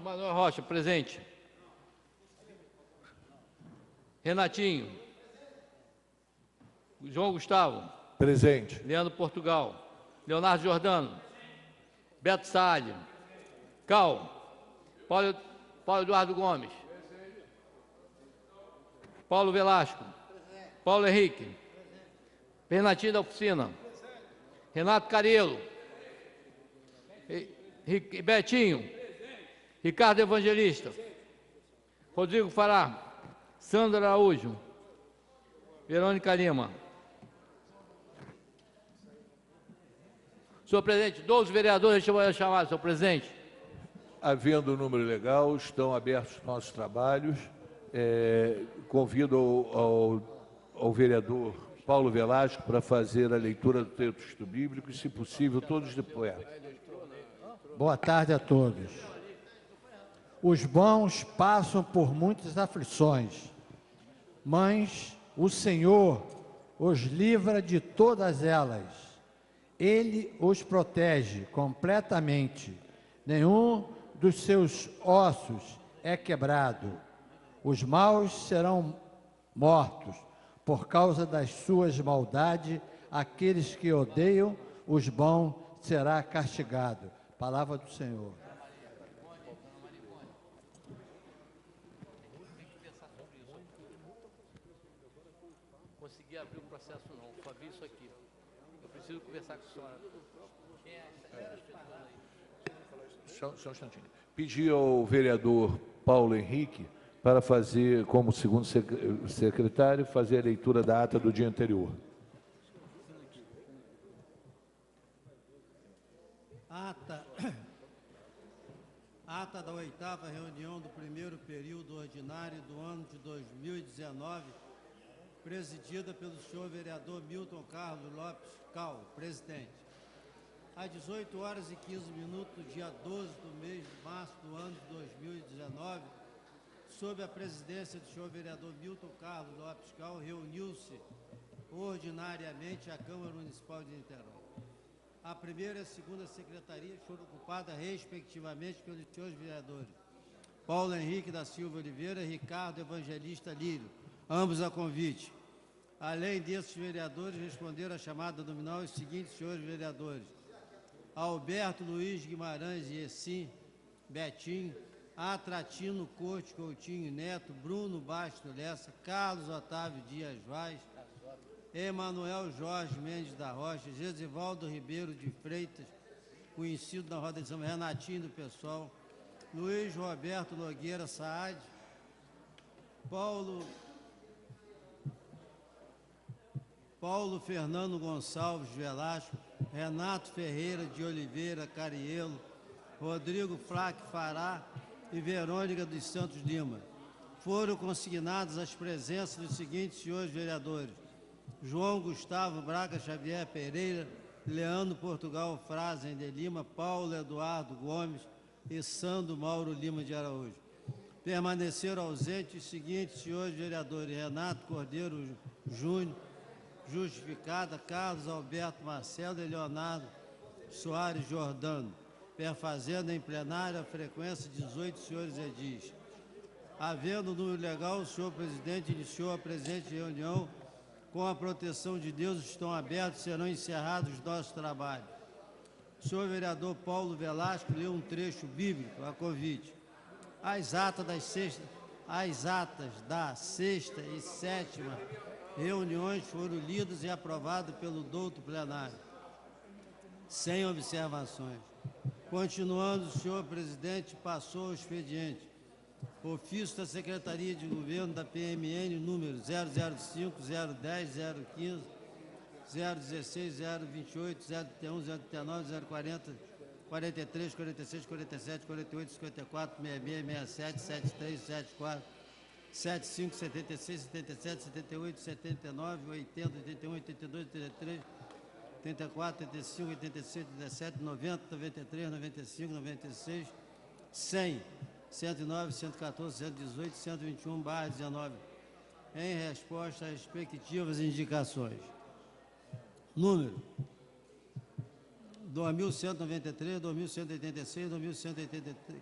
Manuel Rocha, presente. Renatinho. João Gustavo. Presente. Leandro Portugal. Leonardo Jordano. Beto Saad. Cal. Paulo Eduardo Gomes. Paulo Velasco. Paulo Henrique. Renatinho da Oficina. Renato Carelo. Betinho. Ricardo Evangelista. Rodrigo Fará. Sandra Araújo. Verônica Lima. Senhor presidente, 12 vereadores chamados, senhor presidente. Havendo o número legal, estão abertos nossos trabalhos. Convido ao vereador Paulo Velasco para fazer a leitura do texto bíblico e, se possível, todos de pé. Boa tarde a todos. Os bons passam por muitas aflições, mas o Senhor os livra de todas elas. Ele os protege completamente. Nenhum dos seus ossos é quebrado. Os maus serão mortos por causa das suas maldades. Aqueles que odeiam os bons será castigado. Palavra do Senhor. Consegui abrir o processo não, só vi isso aqui. Eu preciso conversar com a senhora. Quem é essa? Só um instantinho. Pedi ao vereador Paulo Henrique para fazer, como segundo secretário, fazer a leitura da ata do dia anterior. Ata da 8ª reunião do primeiro período ordinário do ano de 2019, presidida pelo senhor vereador Milton Carlos Lopes Cal, presidente. Às 18 horas e 15 minutos, do dia 12 do mês de março do ano de 2019, sob a presidência do senhor vereador Milton Carlos Lopes Cal, reuniu-se ordinariamente a Câmara Municipal de Niterói. A primeira e a segunda secretarias foram ocupadas, respectivamente, pelos senhores vereadores Paulo Henrique da Silva Oliveira e Ricardo Evangelista Lírio, ambos a convite. Além desses vereadores, responderam à chamada nominal os seguintes senhores vereadores: Alberto Luiz Guimarães e Essim, Betinho, Atratino Corte Coutinho Neto, Bruno Basto Lessa, Carlos Otávio Dias Vaz, Emanuel Jorge Mendes da Rocha, Gesivaldo Ribeiro de Freitas, conhecido na roda de samba, Renatinho do Pessoal, Luiz Roberto Nogueira Saad, Paulo Fernando Gonçalves Velasco, Renato Ferreira de Oliveira Carielo, Rodrigo Flaque Fará e Verônica dos Santos Lima. Foram consignadas as presenças dos seguintes senhores vereadores: João Gustavo Braga Xavier Pereira, Leandro Portugal Frazen de Lima, Paulo Eduardo Gomes e Sandro Mauro Lima de Araújo. Permaneceram ausentes os seguintes senhores vereadores: Renato Cordeiro Júnior, justificada, Carlos Alberto Marcelo e Leonardo Soares Jordano, perfazendo em plenária a frequência de 18 senhores edis. Havendo número legal, o senhor presidente iniciou a presente reunião. Com a proteção de Deus, estão abertos e serão encerrados os nossos trabalhos. O senhor vereador Paulo Velasco leu um trecho bíblico a convite. As atas da sexta e sétima reuniões foram lidas e aprovadas pelo douto plenário, sem observações. Continuando, o senhor presidente passou ao expediente. Ofício da Secretaria de Governo da PMN, número 005, 010, 015, 016, 028, 031, 039, 040, 43, 46, 47, 48, 54, 66, 67, 73, 74, 75, 76, 77, 78, 79, 80, 81, 82, 83, 84, 85, 86, 87, 90, 93, 95, 96, 100, 109, 114, 118, 121/19, em resposta às respectivas indicações. Número 2193, 2186, 2183,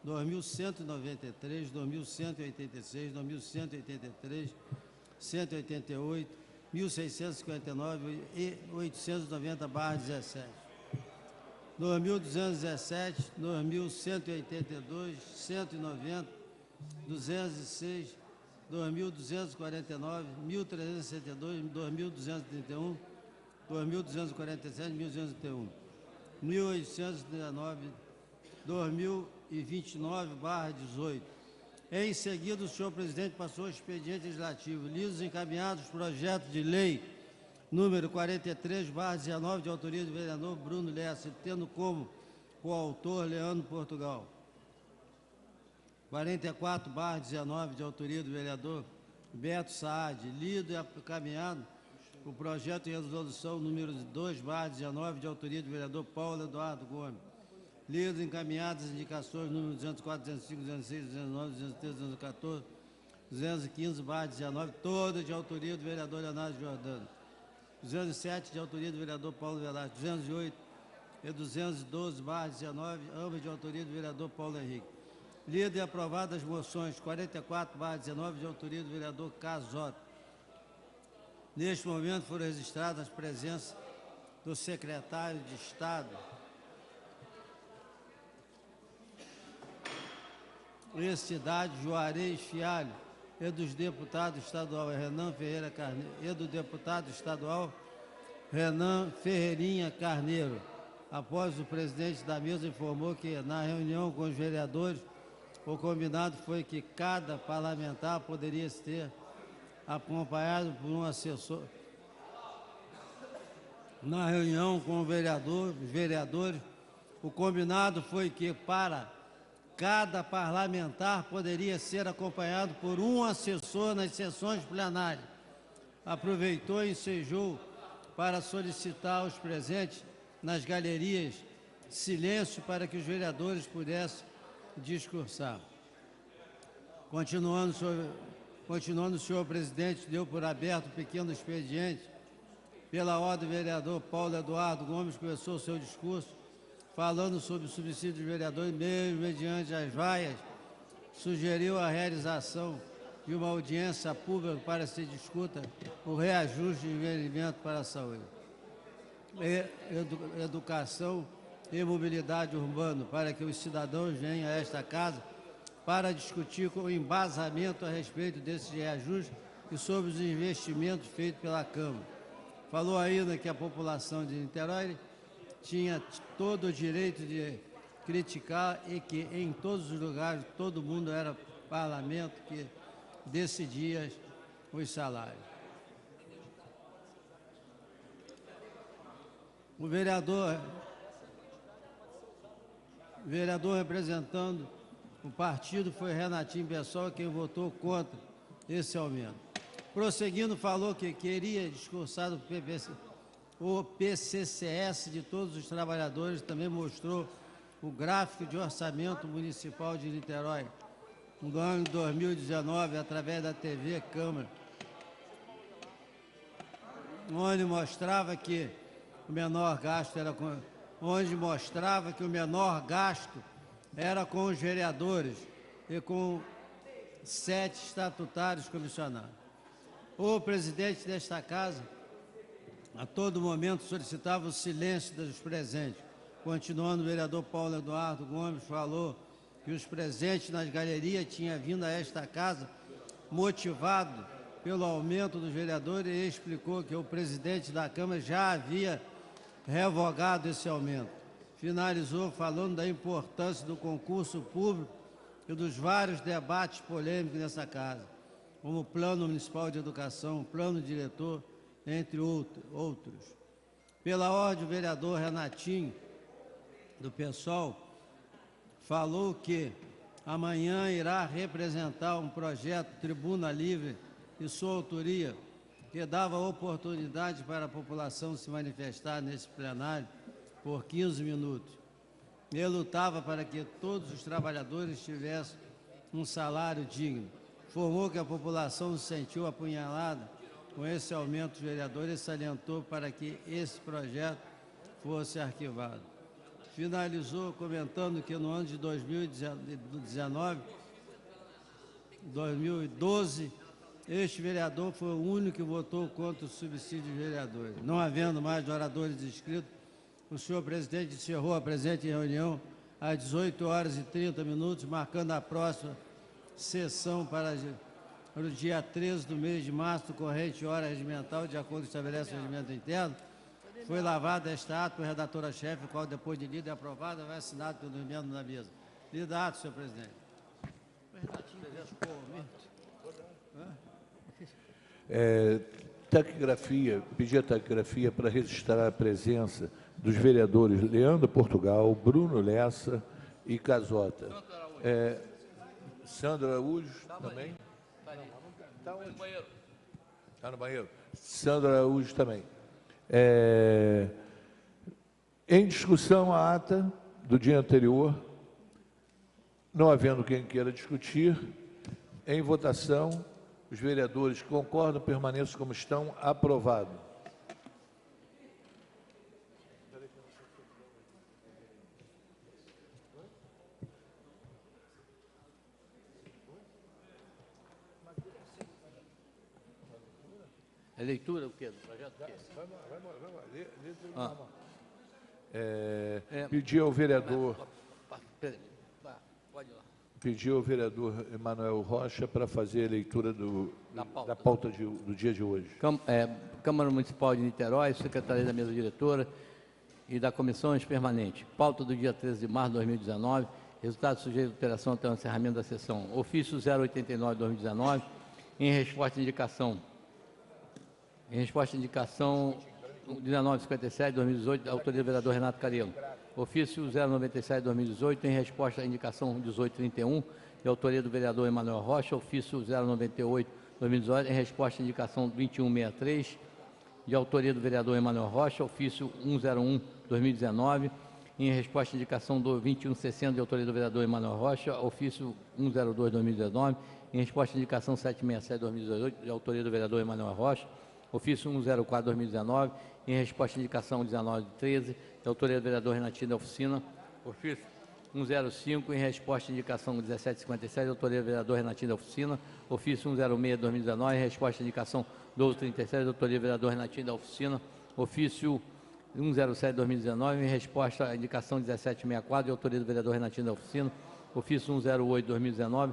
2193, 2186, 2183, 188, 1659 e 890/17. 2217, 2182, 190, 206, 2249, 1362, 2231, 2247, 1231, 1819, 2029/18. Em seguida, o senhor presidente passou ao expediente legislativo. Lidos e encaminhados projetos de lei número 43/19, de autoria do vereador Bruno Lessa, tendo como coautor Leandro Portugal. 44/19, de autoria do vereador Beto Saad. Lido e encaminhado o projeto de resolução número 2/19, de autoria do vereador Paulo Eduardo Gomes. Lido e encaminhadas as indicações número 204, 205, 206, 209, 213, 214, 215/19, todas de autoria do vereador Leonardo Jordano. 207, de autoria do vereador Paulo Velasco. 208 e 212/19, ambas de autoria do vereador Paulo Henrique. Lido e aprovado as moções 44/19, de autoria do vereador Casotto. Neste momento foram registradas as presenças do secretário de Estado e Cidade, Juarez Fialho, e dos deputados estadual Renan Ferreira Carneiro, e do deputado estadual Renan Ferreirinha Carneiro. Após o presidente da mesa informou que, na reunião com os vereadores, o combinado foi que cada parlamentar poderia ser acompanhado por um assessor. Na reunião com os vereadores, o combinado foi que, para cada parlamentar, poderia ser acompanhado por um assessor nas sessões plenárias. Aproveitou e ensejou para solicitar aos presentes nas galerias silêncio para que os vereadores pudessem discursar. Continuando, o senhor presidente deu por aberto um pequeno expediente. Pela ordem do vereador Paulo Eduardo Gomes, começou o seu discurso falando sobre o subsídio dos vereadores, mesmo mediante as vaias, sugeriu a realização de uma audiência pública para se discuta o reajuste de investimento para a saúde, educação e mobilidade urbana, para que os cidadãos venham a esta casa para discutir com o embasamento a respeito desses reajustes e sobre os investimentos feitos pela Câmara. Falou ainda que a população de Niterói tinha todo o direito de criticar e que em todos os lugares todo mundo era parlamento que decidia os salários. O vereador representando o partido foi Renatinho Pessoa, quem votou contra esse aumento. Prosseguindo, falou que queria discursar o PCCS de todos os trabalhadores, também mostrou o gráfico de orçamento municipal de Niterói, no ano de 2019, através da TV Câmara, onde mostrava que o menor gasto era com os vereadores e com 7 estatutários comissionados. O presidente desta casa, a todo momento, solicitava o silêncio dos presentes. Continuando, o vereador Paulo Eduardo Gomes falou que os presentes nas galerias tinham vindo a esta casa motivado pelo aumento dos vereadores e explicou que o presidente da Câmara já havia revogado esse aumento. Finalizou falando da importância do concurso público e dos vários debates polêmicos nessa casa, como o Plano Municipal de Educação, o Plano Diretor, entre outros. Pela ordem, o vereador Renatinho, do PSOL, falou que amanhã irá representar um projeto Tribuna Livre de sua autoria, que dava oportunidade para a população se manifestar nesse plenário por 15 minutos. Ele lutava para que todos os trabalhadores tivessem um salário digno. Informou que a população se sentiu apunhalada com esse aumento dos vereadores e salientou para que esse projeto fosse arquivado. finalizou comentando que no ano de 2012, este vereador foi o único que votou contra o subsídio de vereadores. Não havendo mais oradores inscritos, o senhor presidente encerrou a presente reunião às 18h30, marcando a próxima sessão para o dia 13 do mês de março, do corrente hora regimental, de acordo com o que estabelece o regimento interno. Foi lavada esta ata por redatora-chefe, o qual, depois de lida e aprovada, vai assinado pelos membros da mesa. Lida ato, senhor presidente. Taquigrafia, pedir a taquigrafia para registrar a presença dos vereadores Leandro Portugal, Bruno Lessa e Casota. Sandro Araújo também? Está no banheiro. Está no banheiro. Sandro Araújo também. Em discussão a ata do dia anterior, não havendo quem queira discutir, em votação, os vereadores que concordam permaneçam como estão. Aprovado. É leitura o quê? Do projeto do quê? Pedir ao vereador... Pode ir lá. Pediu ao vereador Emanuel Rocha para fazer a leitura da pauta do dia de hoje. Câmara Municipal de Niterói, Secretaria da Mesa Diretora e da Comissões Permanentes. Pauta do dia 13 de março de 2019. Resultado sujeito de alteração até o encerramento da sessão. Ofício 089/2019. Em resposta à indicação. 1957/2018, autoria do vereador Renato Carelo. Ofício 097/2018, em resposta à indicação 1831, de autoria do vereador Emanuel Rocha. Ofício 098/2018, em resposta à indicação 2163, de autoria do vereador Emanuel Rocha. Ofício 101/2019, em resposta à indicação do 2160, de autoria do vereador Emanuel Rocha. Ofício 102/2019, em resposta à indicação 767/2018, de autoria do vereador Emanuel Rocha. Ofício 104/2019, em resposta à indicação 1913, de autoria do vereador Renatinho da Oficina. Ofício 105, em resposta à indicação 1757, de autoria do vereador Renatinho da Oficina. Ofício 106/2019, em resposta à indicação 1237, de autoria do vereador Renatinho da Oficina. Ofício 107/2019, em resposta à indicação 1764, de autoria do vereador Renatinho da Oficina. Ofício 108/2019,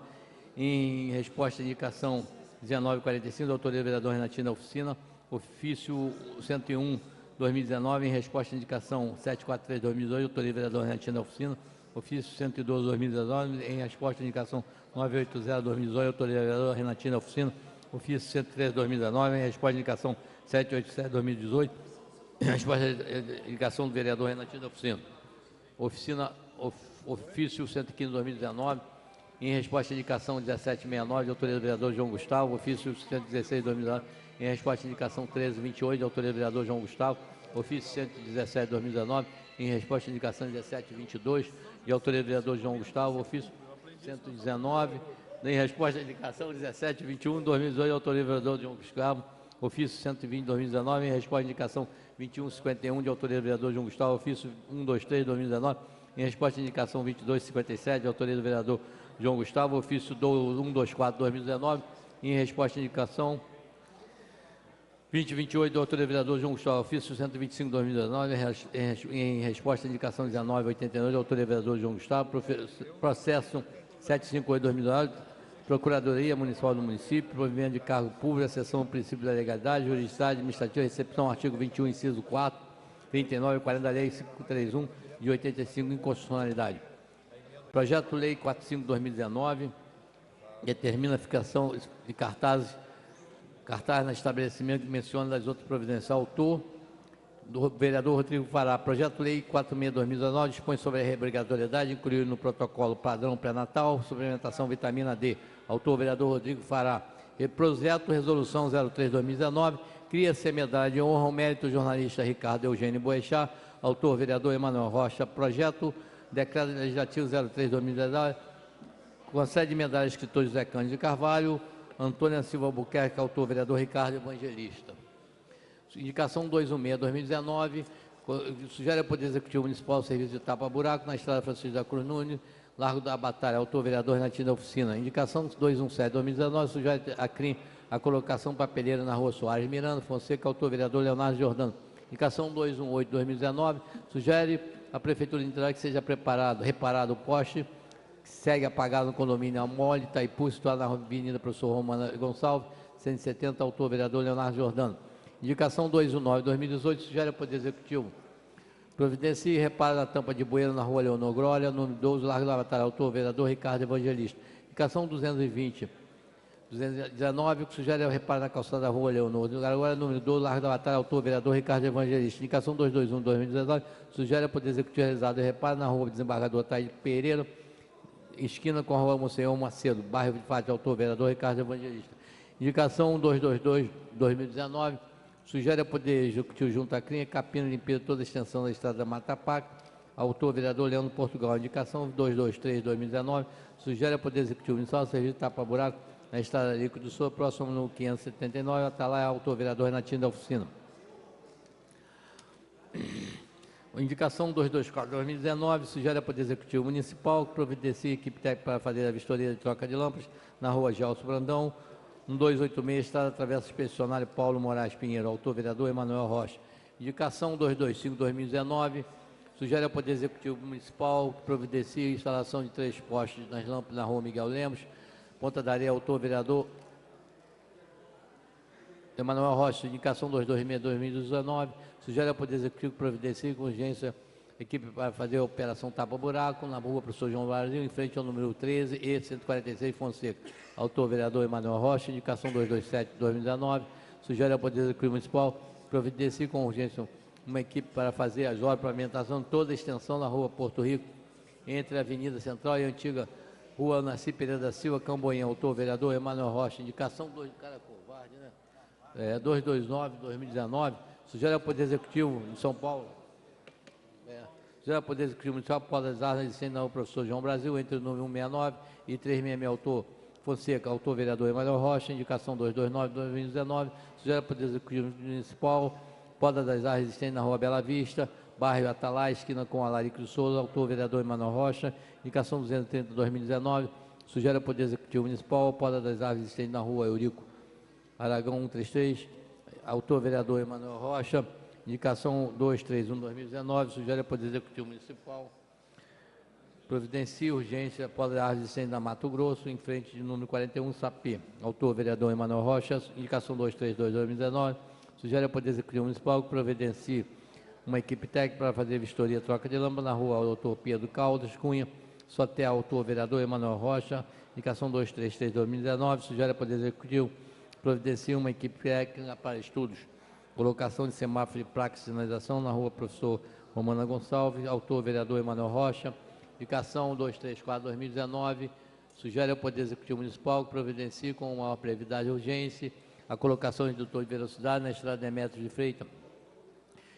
em resposta à indicação 1945, de autoria do vereador Renatinho da Oficina. Ofício 101/2019, em resposta à indicação 743/2018, de autoria do vereador Renatinho da Oficina. Ofício 112/2019, em resposta à indicação 980/2018, de autoria do vereador Renatinho da Oficina. Ofício 113/2019, em resposta à indicação 787/2018, em resposta à indicação do vereador Renatinho da Oficina. Ofício 115/2019, em resposta à indicação 1769, de autoria do vereador João Gustavo. Ofício 116/2019, em resposta à indicação 1328, de autoria do vereador João Gustavo. Ofício 117/2019, em resposta à indicação 1722, de autoria do vereador João Gustavo. Ofício 119, em resposta à indicação 1721/2018, de autoria do vereador João Gustavo. Ofício 120/2019, em resposta à indicação 2151, de autoria do vereador João Gustavo. Ofício 123/2019, em resposta à indicação 2257, de autoria do vereador João Gustavo. Ofício 124/2019, em resposta à indicação 2028, do autoria do vereador João Gustavo. Ofício 125/2019, em resposta à indicação 1989, de autoria do vereador João Gustavo. Processo 758/2019, Procuradoria Municipal do Município, provimento de cargo público, seção do princípio da legalidade, juridicidade administrativa, recepção, artigo 21, inciso 4, 39 e 40 da Lei 531 de 85, inconstitucionalidade. Projeto-Lei 45/2019, determina a fixação de cartaz no estabelecimento que menciona das outras providências. Autor, do vereador Rodrigo Fará. Projeto-Lei 46/2019, dispõe sobre a obrigatoriedade de incluir no protocolo padrão pré-natal suplementação vitamina D. Autor, vereador Rodrigo Fará. Projeto Resolução 03/2019, cria-se a medalha de honra ao mérito jornalista Ricardo Eugênio Boechat. Autor, vereador Emanuel Rocha. Projeto Decreto Legislativo 03/2019, concede medalha ao escritor José Cândido de Carvalho. Antônia Silva Albuquerque, autor, vereador Ricardo Evangelista. Indicação 216/2019, Sugere ao Poder Executivo Municipal o serviço de tapa-buraco na estrada Francisco da Cruz Nunes, Largo da Batalha, autor vereador Renatinho da Oficina. Indicação 217/2019, sugere a CRIM a colocação papeleira na rua Soares Miranda Fonseca, autor vereador Leonardo Jordano. Indicação 218/2019, sugere a Prefeitura de Niterói que seja reparado o poste que segue apagado no condomínio Amole, Itaipu, situado na Avenida Professor Romana Gonçalves, 170, autor vereador Leonardo Jordano. Indicação 219/2018, sugere ao Poder Executivo providencie e repara na tampa de bueiro na rua Leonor Grolha, número 12, Largo da Batalha, autor vereador Ricardo Evangelista. Indicação 220/219, que sugere o reparo na calçada da rua Leonor Grolha, número 12, Largo da Batalha, autor vereador Ricardo Evangelista. Indicação 221/2019, sugere ao Poder Executivo realizado o reparo na rua Desembargador Taide Pereira, esquina com a rua Monsenhor Macedo, bairro de Fátima, autor vereador Ricardo Evangelista. Indicação 222/2019, sugere ao Poder Executivo junto à CRIM, capina e limpeza toda a extensão da estrada da Mata Paca, autor vereador Leandro Portugal. Indicação 223/2019, sugere ao Poder Executivo Municipal o serviço de tapa-buraco na estrada Líquido do Sul, próximo no 579, Atalaia, autor vereador Renatinho da Oficina. Indicação 224/2019, sugere ao Poder Executivo Municipal que providencie equipe técnica para fazer a vistoria de troca de lâmpadas na rua Gelson Brandão, 1286, estrada Travessa Expedicionário Paulo Moraes Pinheiro, autor vereador Emanuel Rocha. Indicação 225/2019, sugere ao Poder Executivo Municipal que providencie a instalação de 3 postes nas lâmpadas na rua Miguel Lemos, Ponta da Areia, autor vereador Emanuel Rocha. Indicação 226/2019, sugere ao Poder Executivo que providencie com urgência equipe para fazer a operação tapa-buraco na rua Professor João Brasil, em frente ao número 13 e 146 Fonseca. Autor vereador Emanuel Rocha. Indicação 227/2019, sugere ao Poder Executivo Municipal providencie com urgência uma equipe para fazer as obras de pavimentação toda a extensão da rua Porto Rico, entre a Avenida Central e a antiga rua Nasci Pereira da Silva, Camboinha. Autor vereador Emanuel Rocha. Indicação 229/2019, sugere ao Poder Executivo de São Paulo Poder Executivo Municipal pode as armas existentes na rua Professor João Brasil, entre o número 169 e 366, autor Fonseca, autor vereador Emanuel Rocha. Indicação 229/2019, sugere ao Poder Executivo Municipal poda das árvores existentes na rua Bela Vista, bairro Atalai, esquina com a Larico de Souza, autor vereador Emanuel Rocha. Indicação 230/2019, sugere ao Poder Executivo Municipal poda das árvores existentes na rua Eurico Aragão 133, autor vereador Emanuel Rocha. Indicação 231/2019, sugere ao Poder Executivo Municipal providencia urgência após a árvore existente na Mato Grosso, em frente de número 41, Sapê. Autor vereador Emanuel Rocha. Indicação 232/2019, sugere ao Poder Executivo Municipal que providencie uma equipe técnica para fazer vistoria e troca de lâmpada na rua Doutor Pedro Caldas Cunha, Sotel, autor vereador Emanuel Rocha. Indicação 233/2019, sugere ao Poder Executivo providencia uma equipe técnica para estudos, colocação de semáforo de placa de sinalização na rua Professor Romana Gonçalves, autor vereador Emanuel Rocha. Indicação 234/2019, sugere ao Poder Executivo Municipal que providencie com maior brevidade e urgência a colocação de redutor de velocidade na estrada Demétrios de Freitas,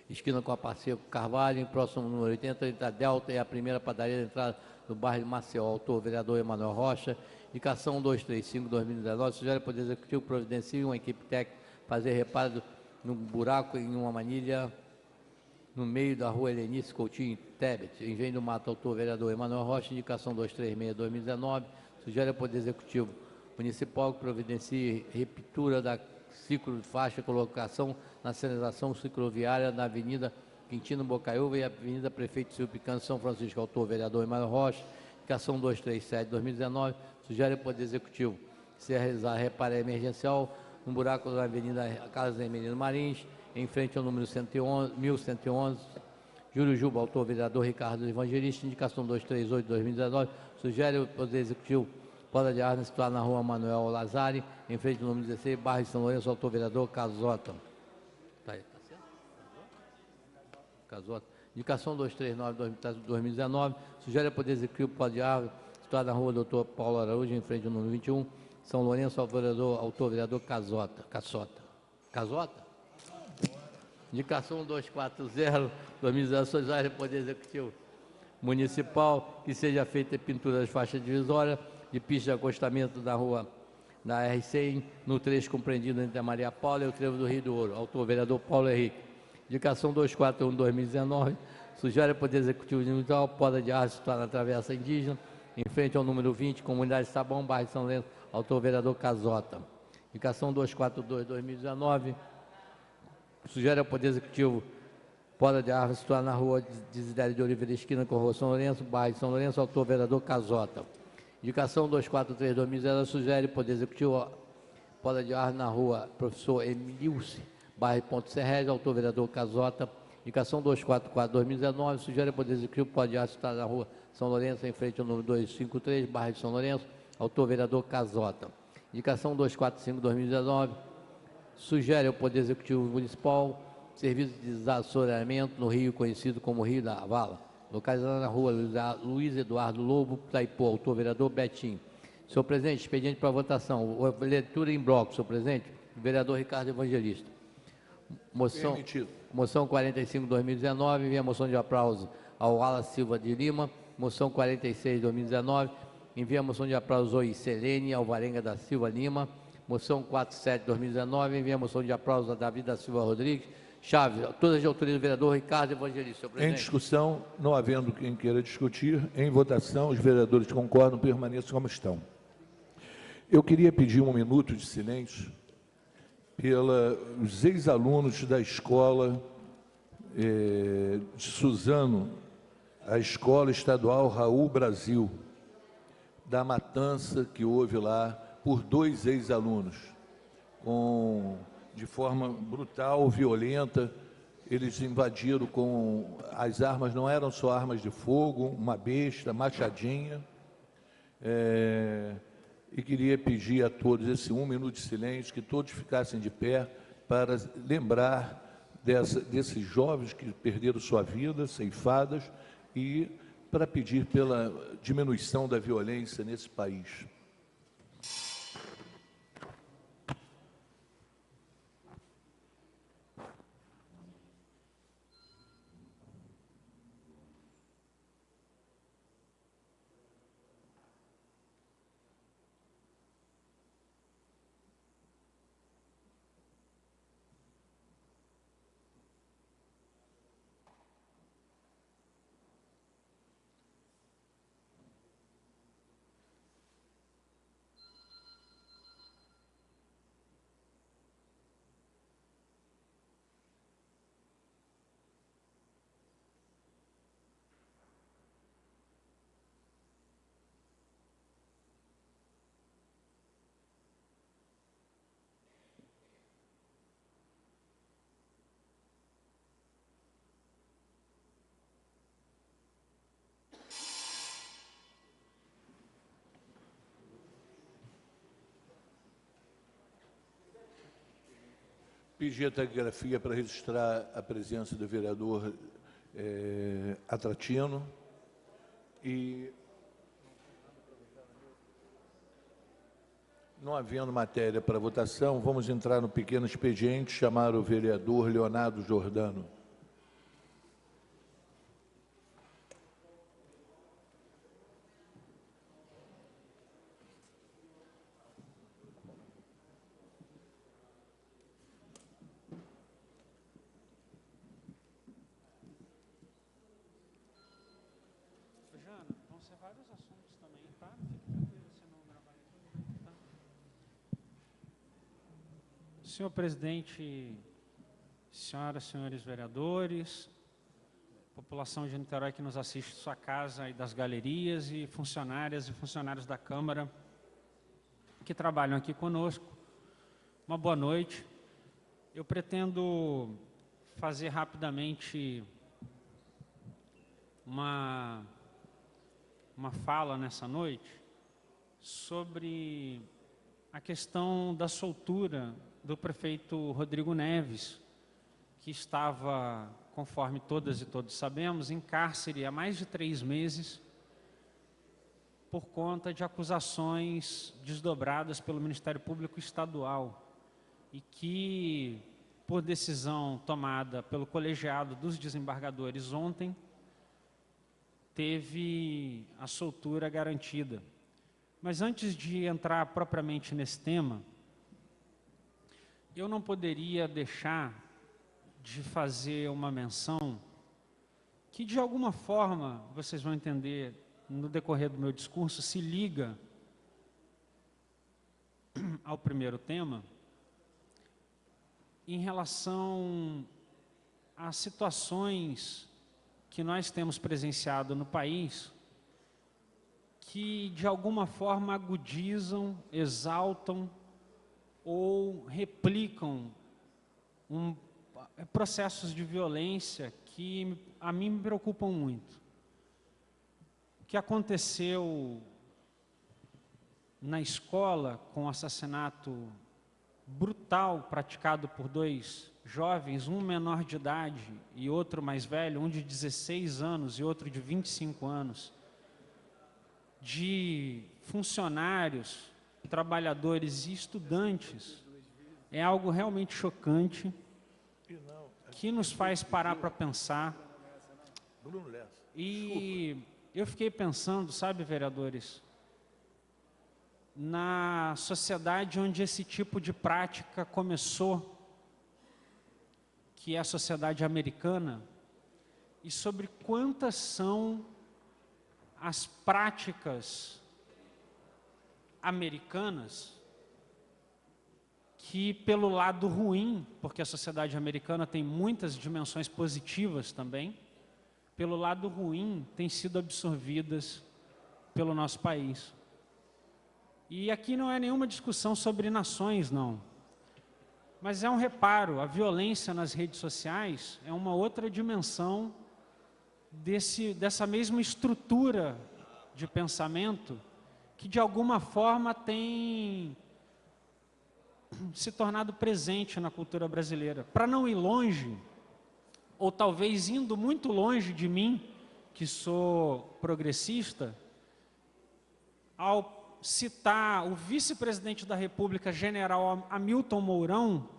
esquina com a Pacheco Carvalho, em próximo número 80, entre a Delta e a primeira padaria de entrada do bairro de Maceió, autor vereador Emanuel Rocha. Indicação 235/2019, sugere ao Poder Executivo providencie uma equipe técnica fazer reparo no buraco em uma manilha no meio da rua Helenice Coutinho Tebet, Engenho do Mato, autor vereador Emanuel Rocha. Indicação 236/2019, sugere ao Poder Executivo Municipal que providencie repintura da ciclo de faixa, colocação na sinalização cicloviária na Avenida Quintino Bocaiúva e Avenida Prefeito Silvio Picano, São Francisco, autor vereador Emanuel Rocha. Indicação 237/2019, sugere ao Poder Executivo se realizar reparo emergencial no buraco da Avenida Carlos Hermelino Marins, em frente ao número 1111, Júlio Juba, autor vereador Ricardo Evangelista. Indicação 238/2019, sugere ao Poder Executivo poda de armas situada na rua Manuel Lazari, em frente ao número 16, bairro de São Lourenço, autor vereador Casota. Tá certo? Casota. Indicação 239/2019, sugere ao Poder Executivo poda de armas situada na rua Doutor Paulo Araújo, em frente ao número 21, São Lourenço, autor vereador Casota. Indicação 240/2019, sugere ao Poder Executivo Municipal que seja feita pintura das faixas divisórias de pista de acostamento da rua da R100, no trecho compreendido entre a Maria Paula e o trevo do Rio do Ouro, autor vereador Paulo Henrique. Indicação 241/2019, sugere ao Poder Executivo Municipal poda de árvore situada na Travessa Indígena, em frente ao número 20, Comunidade Sabão, bairro de São Lourenço, autor vereador Casota. Indicação 242/2019, sugere ao Poder Executivo poda de árvore situada na rua Desidério de Oliveira, esquina com a rua São Lourenço, bairro de São Lourenço, autor vereador Casota. Indicação 243/2019, sugere ao Poder Executivo poda de árvore na rua Professor Emilce, bairro Ponto Serrés, autor vereador Casota. Indicação 244/2019, sugere ao Poder Executivo poda de árvore situada na rua São Lourenço, em frente ao número 253, bairro de São Lourenço, autor vereador Casota. Indicação 245/2019, sugere ao Poder Executivo Municipal serviço de desassoreamento no rio conhecido como Rio da Vala, localizado na rua Luiz Eduardo Lobo, Taipu, autor vereador Betim. Senhor presidente, expediente para votação. Leitura em bloco, senhor presidente. Vereador Ricardo Evangelista. Moção 45/2019, envia moção de aplauso ao Wallace Silva de Lima. Moção 46/2019, envia moção de aplauso ao Iselene Alvarenga da Silva Lima. Moção 47/2019, envia moção de aplauso a Davi da Silva Rodrigues. Chaves, todas de autoria do vereador Ricardo Evangelista. Senhor presidente. Em discussão, não havendo quem queira discutir, em votação, os vereadores que concordam permaneçam como estão. Eu queria pedir 1 minuto de silêncio pelos ex-alunos da escola de Suzano, a Escola Estadual Raul Brasil, da matança que houve lá por 2 ex-alunos, de forma brutal, violenta. Eles invadiram com as armas, não eram só armas de fogo, uma besta, machadinha. E queria pedir a todos esse 1 minuto de silêncio, que todos ficassem de pé para lembrar desses jovens que perderam sua vida, ceifadas, e para pedir pela diminuição da violência nesse país. Pedir a taquigrafia para registrar a presença do vereador Atratino. E, não havendo matéria para votação, vamos entrar no pequeno expediente, chamar o vereador Leonardo Giordano. Senhor presidente, senhoras e senhores vereadores, população de Niterói que nos assiste de sua casa e das galerias, e funcionárias e funcionários da Câmara que trabalham aqui conosco, uma boa noite. Eu pretendo fazer rapidamente uma fala nessa noite sobre a questão da soltura do prefeito Rodrigo Neves, que estava, conforme todas e todos sabemos, em cárcere há mais de 3 meses por conta de acusações desdobradas pelo Ministério Público Estadual e que, por decisão tomada pelo colegiado dos desembargadores ontem, teve a soltura garantida. Mas antes de entrar propriamente nesse tema, eu não poderia deixar de fazer uma menção que, de alguma forma, vocês vão entender no decorrer do meu discurso, se liga ao primeiro tema, em relação às situações que nós temos presenciado no país, que de alguma forma agudizam, exaltam ou replicam processos de violência que a mim me preocupam muito. O que aconteceu na escola com o assassinato brutal praticado por dois jovens, um menor de idade e outro mais velho, um de 16 anos e outro de 25 anos, de funcionários, trabalhadores e estudantes, é algo realmente chocante, que nos faz parar para pensar. E eu fiquei pensando, sabe, vereadores, na sociedade onde esse tipo de prática começou, que é a sociedade americana, e sobre quantas são as práticas americanas que, pelo lado ruim, porque a sociedade americana tem muitas dimensões positivas também, pelo lado ruim, têm sido absorvidas pelo nosso país. E aqui não é nenhuma discussão sobre nações, não. Mas é um reparo, a violência nas redes sociais é uma outra dimensão dessa mesma estrutura de pensamento que, de alguma forma, tem se tornado presente na cultura brasileira. Para não ir longe, ou talvez indo muito longe de mim, que sou progressista, ao citar o vice-presidente da República, general Hamilton Mourão,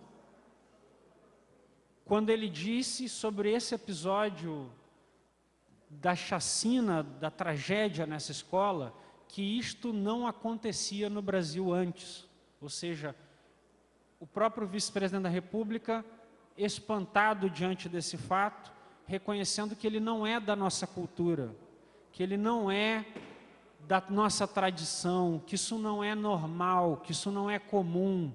quando ele disse sobre esse episódio da chacina, da tragédia nessa escola, que isto não acontecia no Brasil antes. Ou seja, o próprio vice-presidente da República, espantado diante desse fato, reconhecendo que ele não é da nossa cultura, que ele não é da nossa tradição, que isso não é normal, que isso não é comum,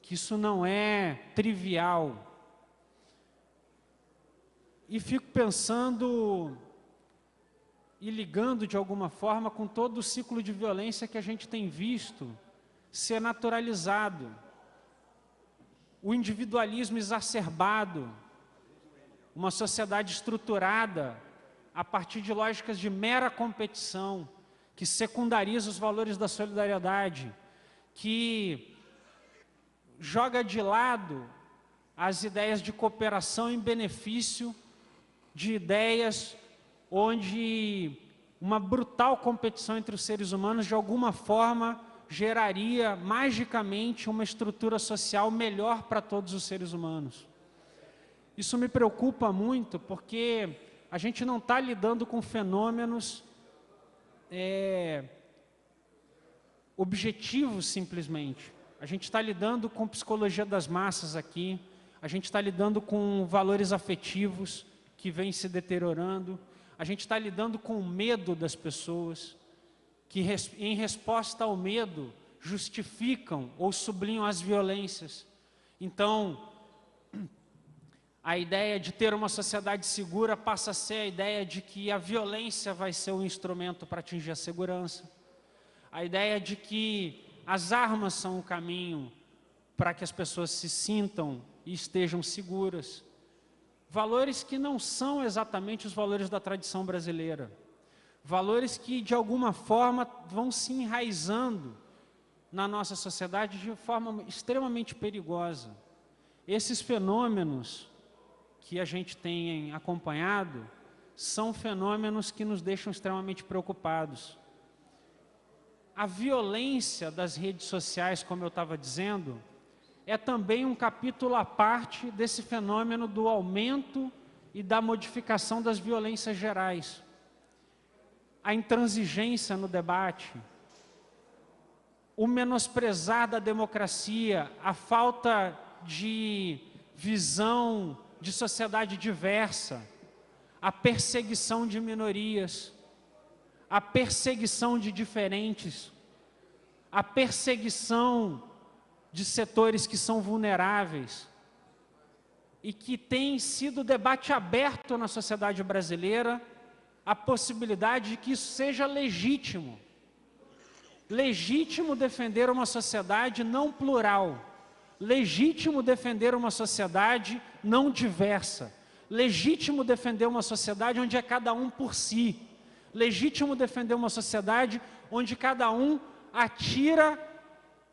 que isso não é trivial. E fico pensando e ligando de alguma forma com todo o ciclo de violência que a gente tem visto ser naturalizado. O individualismo exacerbado, uma sociedade estruturada a partir de lógicas de mera competição, que secundariza os valores da solidariedade, que joga de lado as ideias de cooperação em benefício de ideias onde uma brutal competição entre os seres humanos, de alguma forma, geraria magicamente uma estrutura social melhor para todos os seres humanos. Isso me preocupa muito, porque a gente não está lidando com fenômenos objetivos simplesmente. A gente está lidando com psicologia das massas aqui, a gente está lidando com valores afetivos que vêm se deteriorando, a gente está lidando com o medo das pessoas, que em resposta ao medo justificam ou sublinham as violências. Então, a ideia de ter uma sociedade segura passa a ser a ideia de que a violência vai ser um instrumento para atingir a segurança. A ideia de que as armas são o caminho para que as pessoas se sintam e estejam seguras. Valores que não são exatamente os valores da tradição brasileira. Valores que, de alguma forma, vão se enraizando na nossa sociedade de forma extremamente perigosa. Esses fenômenos que a gente tem acompanhado são fenômenos que nos deixam extremamente preocupados. A violência das redes sociais, como eu estava dizendo, é também um capítulo à parte desse fenômeno do aumento e da modificação das violências gerais. A intransigência no debate, o menosprezar da democracia, a falta de visão de sociedade diversa, a perseguição de minorias, a perseguição de diferentes, a perseguição de setores que são vulneráveis e que tem sido debate aberto na sociedade brasileira a possibilidade de que isso seja legítimo. Legítimo defender uma sociedade não plural, legítimo defender uma sociedade não diversa, legítimo defender uma sociedade onde é cada um por si, legítimo defender uma sociedade onde cada um atira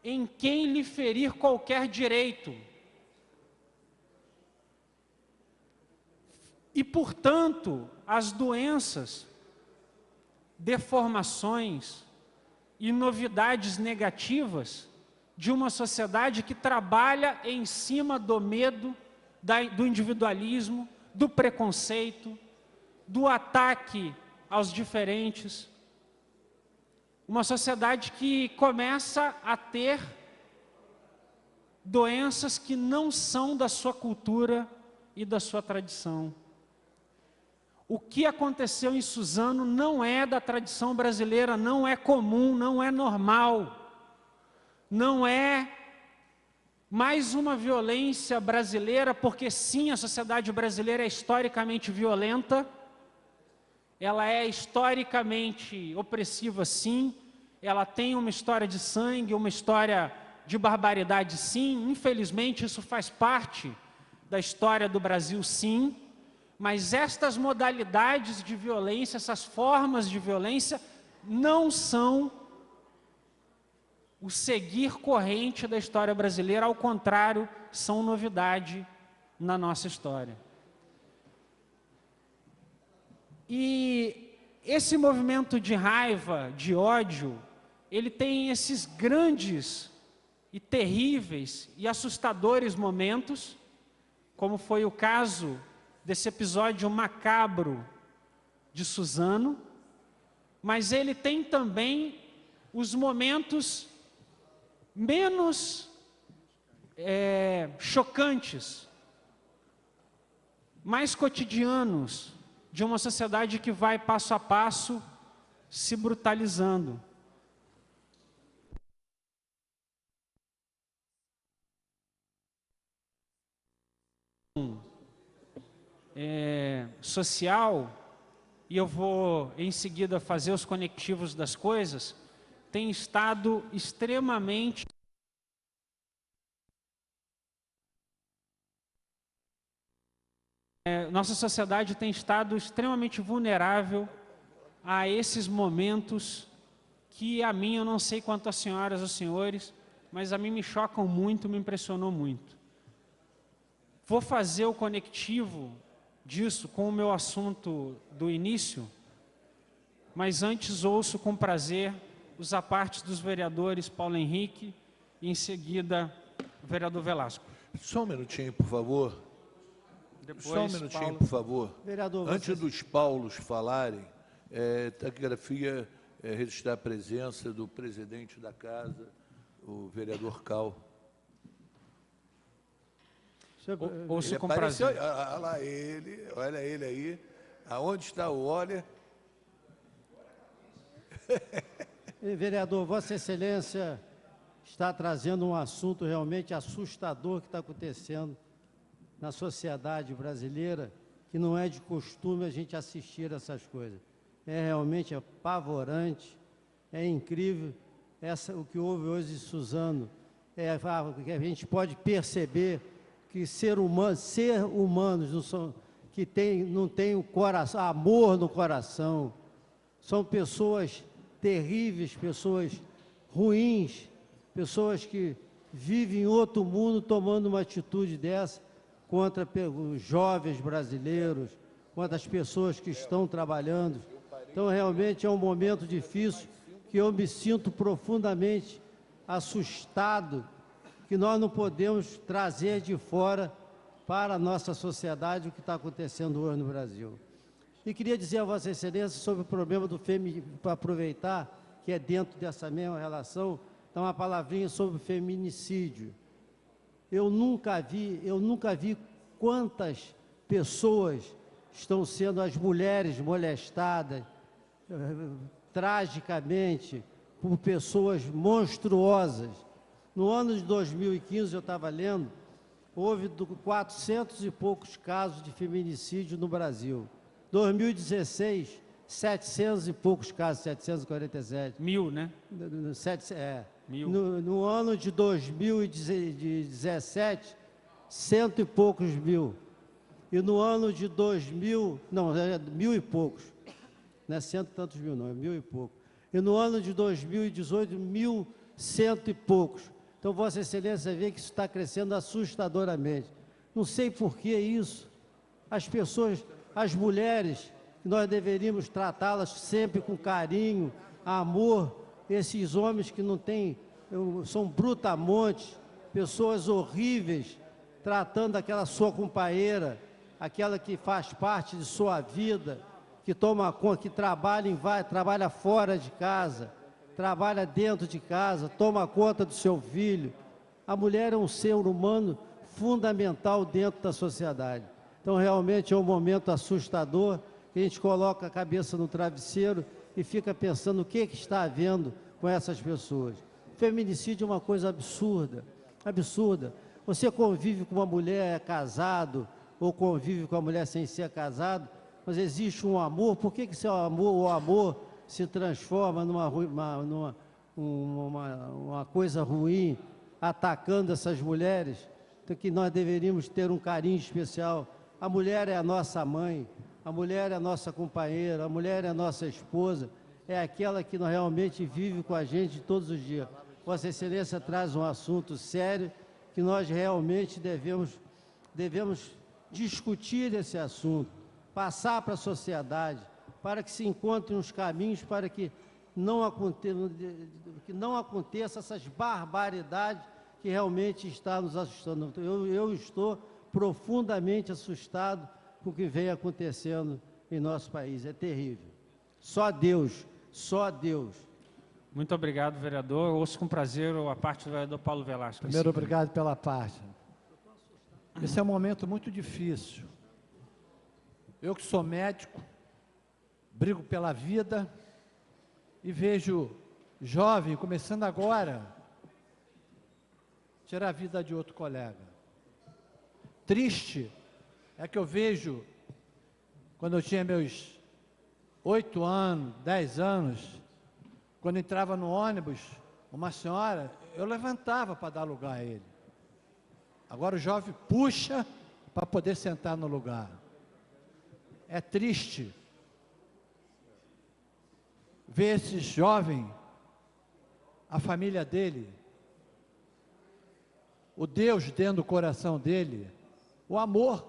em quem lhe ferir qualquer direito. E, portanto, as doenças, deformações e novidades negativas de uma sociedade que trabalha em cima do medo, do individualismo, do preconceito, do ataque aos diferentes. Uma sociedade que começa a ter doenças que não são da sua cultura e da sua tradição. O que aconteceu em Suzano não é da tradição brasileira, não é comum, não é normal. Não é mais uma violência brasileira, porque sim, a sociedade brasileira é historicamente violenta, ela é historicamente opressiva, sim, ela tem uma história de sangue, uma história de barbaridade, sim, infelizmente isso faz parte da história do Brasil, sim, mas estas modalidades de violência, essas formas de violência, não são o seguir corrente da história brasileira, ao contrário, são novidade na nossa história. E esse movimento de raiva, de ódio, ele tem esses grandes e terríveis e assustadores momentos, como foi o caso desse episódio macabro de Suzano, mas ele tem também os momentos menos chocantes, mais cotidianos, de uma sociedade que vai passo a passo se brutalizando. Social, e eu vou em seguida fazer os conectivos das coisas, tem estado extremamente nossa sociedade tem estado extremamente vulnerável a esses momentos que a mim, eu não sei quanto às senhoras ou senhores, mas a mim me chocam muito, me impressionou muito. Vou fazer o conectivo disso com o meu assunto do início, mas antes ouço com prazer os apartes dos vereadores Paulo Henrique e em seguida o vereador Velasco. Só um minutinho, por favor. Depois, Só um minutinho, Paulo. por favor. Vereador, Antes dos Paulos falarem, taquigrafia registrar a presença do presidente da casa, o vereador Cal. Ouço Ele com apareceu, prazer. olha lá olha ele aí. Aonde está o olha? Vereador, Vossa Excelência está trazendo um assunto realmente assustador que está acontecendo na sociedade brasileira, que não é de costume a gente assistir essas coisas. Realmente apavorante, é incrível o que houve hoje em Suzano. A gente pode perceber que humanos não são, que não tem o coração, amor no coração, são pessoas terríveis, pessoas ruins, pessoas que vivem em outro mundo tomando uma atitude dessa contra os jovens brasileiros, contra as pessoas que estão trabalhando. Então, realmente é um momento difícil que eu me sinto profundamente assustado, que nós não podemos trazer de fora para a nossa sociedade o que está acontecendo hoje no Brasil. E queria dizer a Vossa Excelência sobre o problema do feminicídio, para aproveitar que é dentro dessa mesma relação, dá uma palavrinha sobre o feminicídio. Eu nunca vi quantas pessoas estão sendo, as mulheres molestadas tragicamente por pessoas monstruosas. No ano de 2015, eu estava lendo, houve 400 e poucos casos de feminicídio no Brasil. 2016, 700 e poucos casos, 747. 1000, né? Mil. No ano de 2017, 100 e poucos mil. E no ano de 2000, não, 1000 e poucos. Não é 100 e tantos mil, não, é 1000 e poucos. E no ano de 2018, 1.100 e poucos. Então, Vossa Excelência vê que isso está crescendo assustadoramente. Não sei por que isso. As pessoas, as mulheres, nós deveríamos tratá-las sempre com carinho, amor. Esses homens que não têm, são brutamontes, pessoas horríveis, tratando aquela sua companheira, aquela que faz parte de sua vida, que toma conta, que trabalha fora de casa, trabalha dentro de casa, toma conta do seu filho. A mulher é um ser humano fundamental dentro da sociedade. Então, realmente é um momento assustador, que a gente coloca a cabeça no travesseiro e fica pensando o que está havendo com essas pessoas. Feminicídio é uma coisa absurda, absurda. Você convive com uma mulher casado, ou convive com a mulher sem ser casado, mas existe um amor. Por que esse amor, o amor se transforma numa coisa ruim, atacando essas mulheres? Então, que nós deveríamos ter um carinho especial. A mulher é a nossa mãe, a mulher é a nossa companheira, a mulher é a nossa esposa, é aquela que realmente vive com a gente todos os dias. Vossa Excelência traz um assunto sério, que nós realmente devemos discutir esse assunto, passar para a sociedade, para que se encontrem os caminhos para que não aconteça essas barbaridades que realmente está nos assustando. Eu estou profundamente assustado com o que vem acontecendo em nosso país. É terrível. Só Deus, só Deus. Muito obrigado, vereador. Eu ouço com prazer a parte do vereador Paulo Velasco. Primeiro, obrigado pela parte. Esse é um momento muito difícil. Eu que sou médico, brigo pela vida e vejo jovem, começando agora, tirar a vida de outro colega. Triste é que eu vejo, quando eu tinha meus 8 anos, 10 anos, quando entrava no ônibus, uma senhora, eu levantava para dar lugar a ele. Agora o jovem puxa para poder sentar no lugar. É triste ver esse jovem, a família dele, o Deus dentro do coração dele, o amor.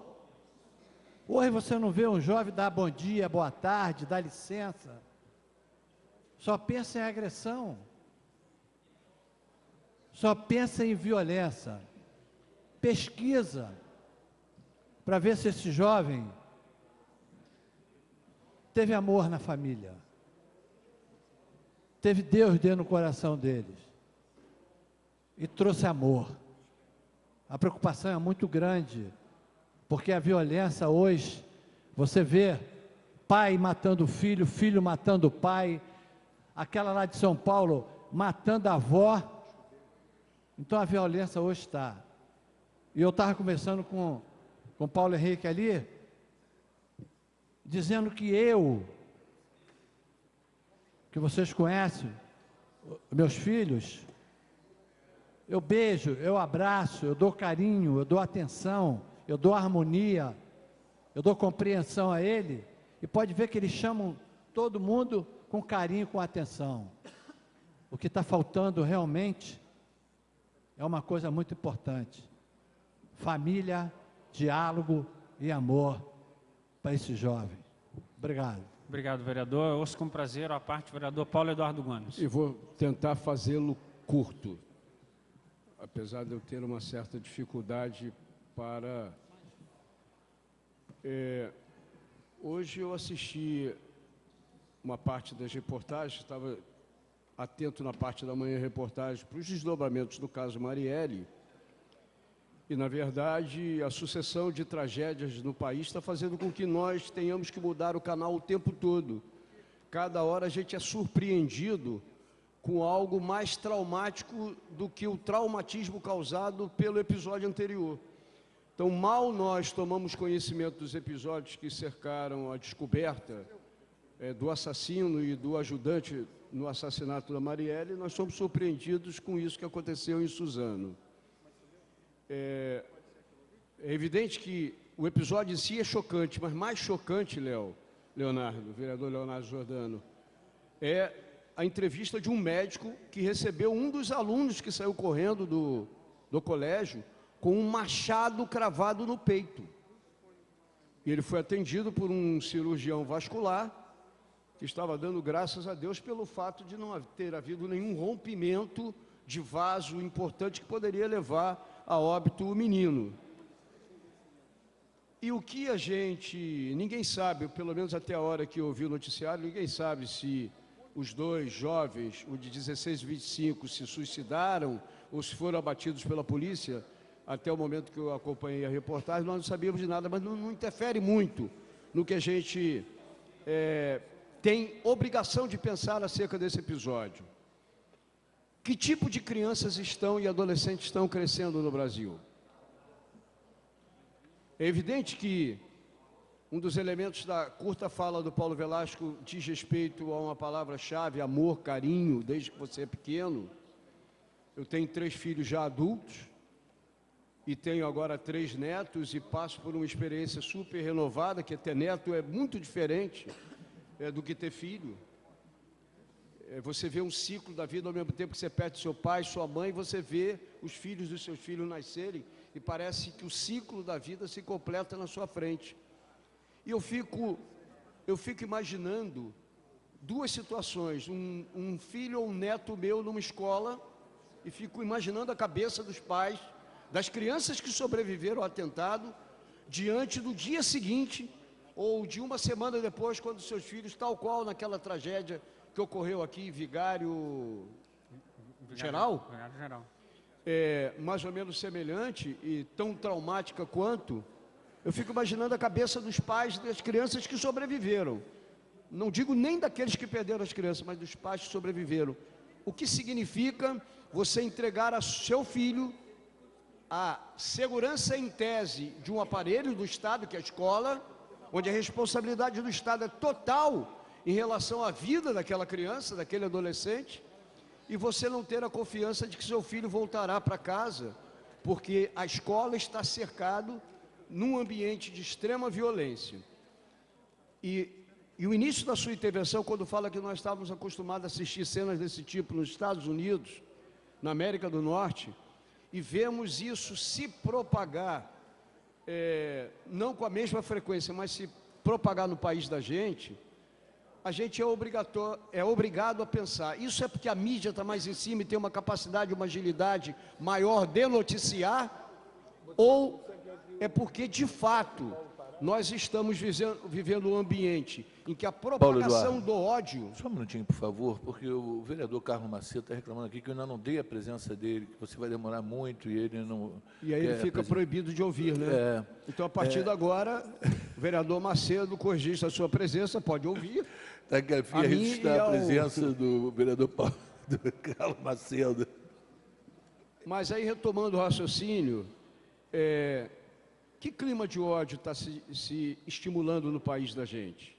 Hoje você não vê um jovem dar bom dia, boa tarde, dar licença. Só pensa em agressão. Só pensa em violência. Pesquisa para ver se esse jovem teve amor na família. Teve Deus dentro do coração deles. E trouxe amor. A preocupação é muito grande, porque a violência hoje, você vê pai matando filho, filho matando pai, aquela lá de São Paulo matando a avó. Então a violência hoje está. E eu estava conversando com o Paulo Henrique ali, dizendo que vocês conhecem, meus filhos, eu beijo, eu abraço, eu dou carinho, eu dou atenção, eu dou harmonia, eu dou compreensão a ele, e pode ver que eles chamam todo mundo com carinho, com atenção. O que está faltando realmente é uma coisa muito importante: família, diálogo e amor para esse jovem. Obrigado. Obrigado, vereador. Eu ouço com prazer a parte do vereador Paulo Eduardo Gomes. E vou tentar fazê-lo curto, apesar de eu ter uma certa dificuldade para... hoje eu assisti uma parte das reportagens, estava atento na parte da manhã reportagem para os desdobramentos do caso Marielle, E, na verdade, a sucessão de tragédias no país está fazendo com que nós tenhamos que mudar o canal o tempo todo. Cada hora a gente é surpreendido com algo mais traumático do que o traumatismo causado pelo episódio anterior. Então, mal nós tomamos conhecimento dos episódios que cercaram a descoberta do assassino e do ajudante no assassinato da Marielle, nós somos surpreendidos com isso que aconteceu em Suzano. É evidente que o episódio em si é chocante, mas mais chocante, Leonardo, vereador Leonardo Giordano, é a entrevista de um médico que recebeu um dos alunos que saiu correndo do colégio com um machado cravado no peito. E ele foi atendido por um cirurgião vascular que estava dando graças a Deus pelo fato de não ter havido nenhum rompimento de vaso importante que poderia levar a óbito o menino. E o que ninguém sabe, pelo menos até a hora que eu ouvi o noticiário, ninguém sabe se os dois jovens, o de 16 e 25, se suicidaram ou se foram abatidos pela polícia. Até o momento que eu acompanhei a reportagem, nós não sabíamos de nada, mas não interfere muito no que a gente tem obrigação de pensar acerca desse episódio. Que tipo de crianças e adolescentes estão crescendo no Brasil? É evidente que um dos elementos da curta fala do Paulo Velasco diz respeito a uma palavra-chave, amor, carinho, desde que você é pequeno. Eu tenho 3 filhos já adultos e tenho agora 3 netos e passo por uma experiência super renovada, que ter neto é muito diferente do que ter filho. Você vê um ciclo da vida ao mesmo tempo que você perde seu pai, sua mãe, você vê os filhos dos seus filhos nascerem e parece que o ciclo da vida se completa na sua frente. E eu fico imaginando 2 situações, um filho ou um neto meu numa escola, e fico imaginando a cabeça dos pais, das crianças que sobreviveram ao atentado, diante do dia seguinte, ou de uma semana depois, quando seus filhos, tal qual naquela tragédia que ocorreu aqui, Vigário Geral, mais ou menos semelhante e tão traumática quanto. Eu fico imaginando a cabeça dos pais das crianças que sobreviveram. Não digo nem daqueles que perderam as crianças, mas dos pais que sobreviveram. O que significa você entregar a seu filho a segurança em tese de um aparelho do Estado, que é a escola, onde a responsabilidade do Estado é total em relação à vida daquela criança, daquele adolescente, e você não ter a confiança de que seu filho voltará para casa, porque a escola está cercado num ambiente de extrema violência. E o início da sua intervenção, quando fala que nós estávamos acostumados a assistir cenas desse tipo nos Estados Unidos, na América do Norte, e vemos isso se propagar, não com a mesma frequência, mas se propagar no país da gente, a gente é obrigado a pensar. Isso é porque a mídia está mais em cima e tem uma capacidade, uma agilidade maior de noticiar? Ou é porque, de fato, nós estamos vivendo um ambiente em que a propagação do ódio... Só um minutinho, por favor, porque o vereador Carlos Macedo está reclamando aqui que eu ainda não dei a presença dele, que você vai demorar muito e ele não... E aí ele fica proibido de ouvir, né? Então, a partir de agora, o vereador Macedo corrige a sua presença, pode ouvir. Está aqui a registrar a presença do vereador do Carlos Macedo. Mas aí, retomando o raciocínio, que clima de ódio está se estimulando no país da gente?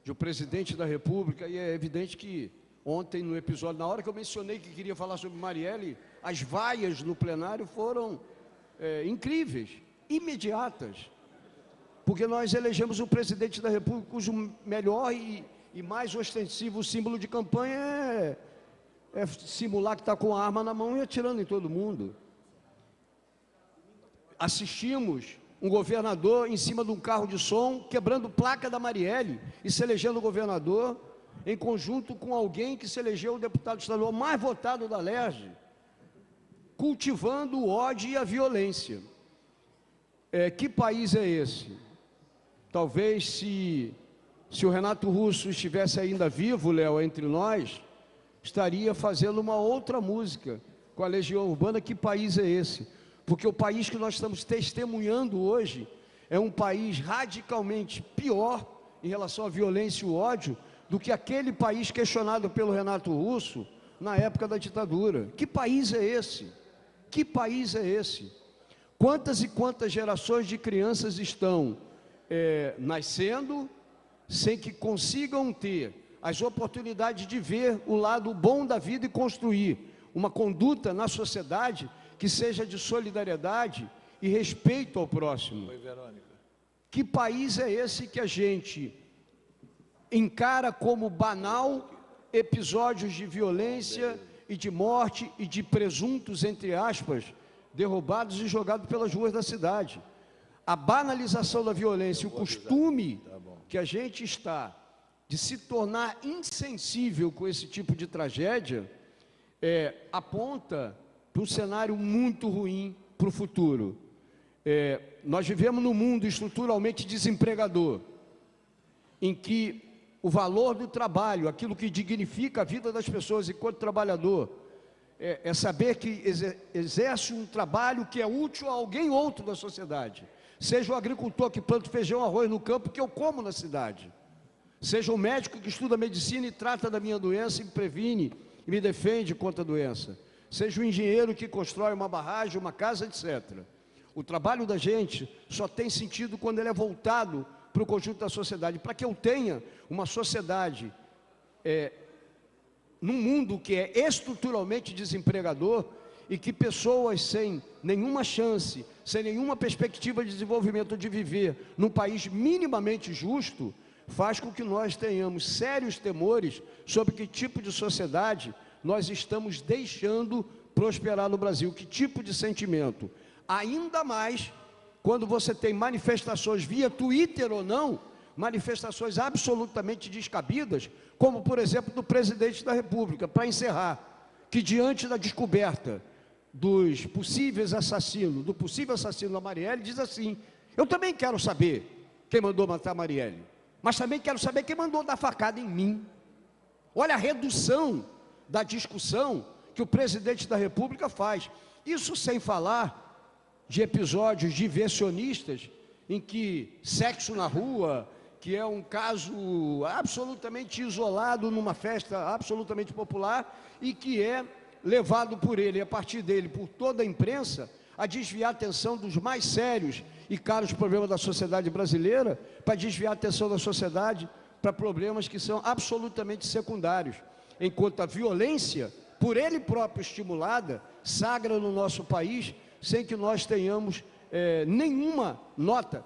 De o presidente da República, e é evidente que ontem no episódio, na hora que eu mencionei que queria falar sobre Marielle, as vaias no plenário foram incríveis, imediatas, porque nós elegemos o presidente da República cujo melhor e mais ostensivo símbolo de campanha é simular que está com a arma na mão e atirando em todo mundo. Assistimos um governador em cima de um carro de som, quebrando placa da Marielle e se elegendo governador, em conjunto com alguém que se elegeu o deputado estadual mais votado da LERJ, cultivando o ódio e a violência. Que país é esse? Talvez se o Renato Russo estivesse ainda vivo, Léo, entre nós, estaria fazendo uma outra música com a Legião Urbana. Que país é esse? porque o país que nós estamos testemunhando hoje é um país radicalmente pior em relação à violência e o ódio do que aquele país questionado pelo Renato Russo na época da ditadura. Que país é esse? Que país é esse? Quantas e quantas gerações de crianças estão nascendo sem que consigam ter as oportunidades de ver o lado bom da vida e construir uma conduta na sociedade que seja de solidariedade e respeito ao próximo? Oi, Verônica. Que país é esse que a gente encara como banal episódios de violência e de morte e de presuntos, entre aspas, derrubados e jogados pelas ruas da cidade? A banalização da violência, o costume que a gente está de se tornar insensível com esse tipo de tragédia, aponta para um cenário muito ruim para o futuro. Nós vivemos num mundo estruturalmente desempregador, em que o valor do trabalho, aquilo que dignifica a vida das pessoas enquanto trabalhador, é saber que exerce um trabalho que é útil a alguém outro da sociedade. Seja o agricultor que planta feijão, arroz no campo que eu como na cidade. Seja o médico que estuda medicina e trata da minha doença e me previne e me defende contra a doença. Seja o engenheiro que constrói uma barragem, uma casa, etc. O trabalho da gente só tem sentido quando ele é voltado para o conjunto da sociedade. Para que eu tenha uma sociedade num mundo que é estruturalmente desempregador e que pessoas sem nenhuma chance, sem nenhuma perspectiva de desenvolvimento, de viver num país minimamente justo, faz com que nós tenhamos sérios temores sobre que tipo de sociedade nós estamos deixando prosperar no Brasil, que tipo de sentimento. Ainda mais quando você tem manifestações via Twitter ou não, manifestações absolutamente descabidas, como por exemplo do presidente da República, para encerrar, que diante da descoberta dos possíveis assassinos, do possível assassino da Marielle, diz assim: eu também quero saber quem mandou matar a Marielle, mas também quero saber quem mandou dar facada em mim. Olha a redução da discussão que o presidente da República faz. Isso sem falar de episódios diversionistas em que sexo na rua, que é um caso absolutamente isolado numa festa absolutamente popular e que é levado por ele, a partir dele, por toda a imprensa, a desviar a atenção dos mais sérios e caros problemas da sociedade brasileira, para desviar a atenção da sociedade para problemas que são absolutamente secundários, enquanto a violência, por ele próprio estimulada, sagra no nosso país, sem que nós tenhamos nenhuma nota.